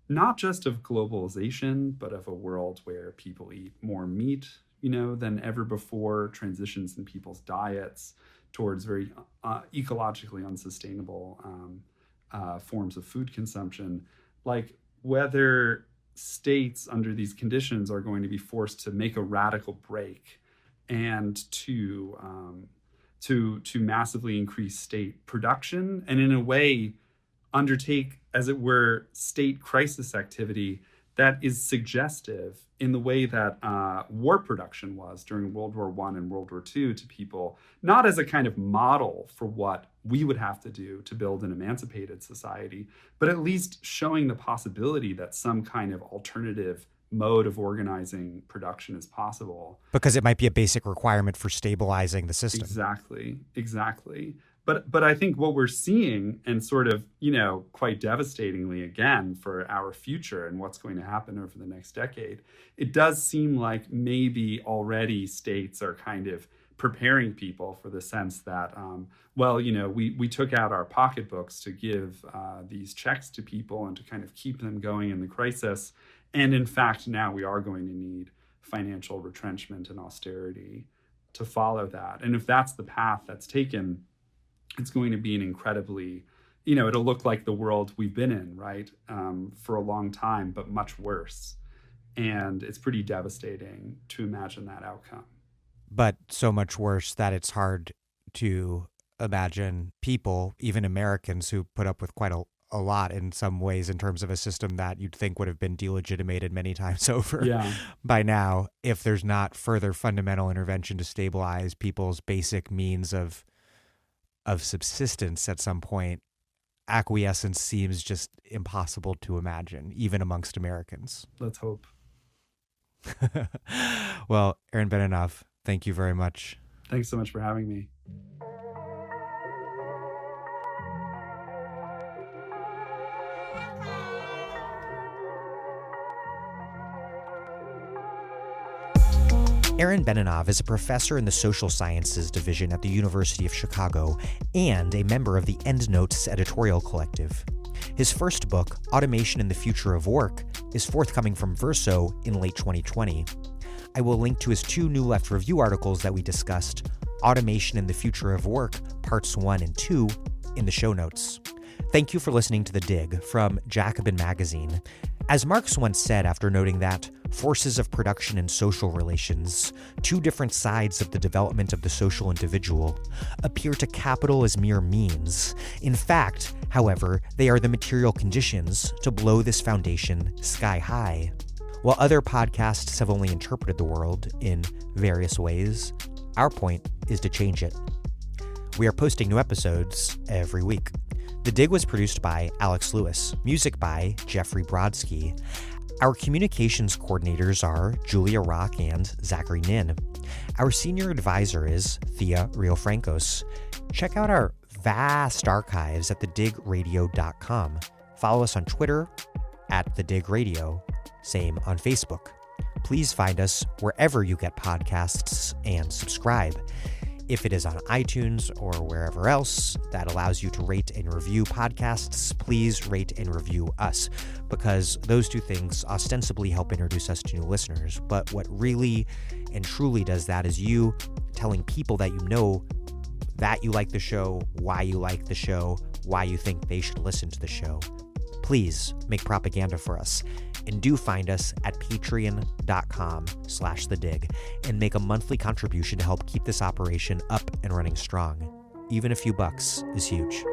not just of globalization, but of a world where people eat more meat, than ever before, transitions in people's diets towards very ecologically unsustainable forms of food consumption. Like whether states under these conditions are going to be forced to make a radical break and to massively increase state production and in a way undertake, as it were, state crisis activity that is suggestive in the way that war production was during World War I and World War II to people, not as a kind of model for what we would have to do to build an emancipated society, but at least showing the possibility that some kind of alternative mode of organizing production is possible. Because it might be a basic requirement for stabilizing the system. Exactly. But I think what we're seeing, and sort of, quite devastatingly again for our future and what's going to happen over the next decade, it does seem like maybe already states are kind of preparing people for the sense that, we took out our pocketbooks to give these checks to people and to kind of keep them going in the crisis. And in fact, now we are going to need financial retrenchment and austerity to follow that. And if that's the path that's taken, it's going to be an incredibly, it'll look like the world we've been in, right, for a long time, but much worse. And it's pretty devastating to imagine that outcome. But so much worse that it's hard to imagine people, even Americans, who put up with quite a lot in some ways in terms of a system that you'd think would have been delegitimated many times over by now, if there's not further fundamental intervention to stabilize people's basic means of subsistence at some point. Acquiescence seems just impossible to imagine, even amongst Americans. Let's hope. Well, Aaron Benanav, thank you very much. Thanks so much for having me. Aaron Benanav is a professor in the social sciences division at the University of Chicago and a member of the EndNotes editorial collective. His first book, Automation and the Future of Work, is forthcoming from Verso in late 2020. I will link to his 2 New Left Review articles that we discussed, Automation and the Future of Work, Parts 1 and 2, in the show notes. Thank you for listening to The Dig from Jacobin magazine. As Marx once said after noting that forces of production and social relations, 2 different sides of the development of the social individual, appear to capital as mere means. In fact, however, they are the material conditions to blow this foundation sky high. While other podcasts have only interpreted the world in various ways, our point is to change it. We are posting new episodes every week. The Dig was produced by Alex Lewis, music by Jeffrey Brodsky. Our communications coordinators are Julia Rock and Zachary Nin. Our senior advisor is Thea Riofrancos. Check out our vast archives at thedigradio.com. Follow us on Twitter at thedigradio. Same on Facebook. Please find us wherever you get podcasts and subscribe. If it is on iTunes or wherever else that allows you to rate and review podcasts, please rate and review us, because those 2 things ostensibly help introduce us to new listeners. But what really and truly does that is you telling people that you know that you like the show, why you like the show, why you think they should listen to the show. Please make propaganda for us, and do find us at patreon.com/thedig and make a monthly contribution to help keep this operation up and running strong. Even a few bucks is huge.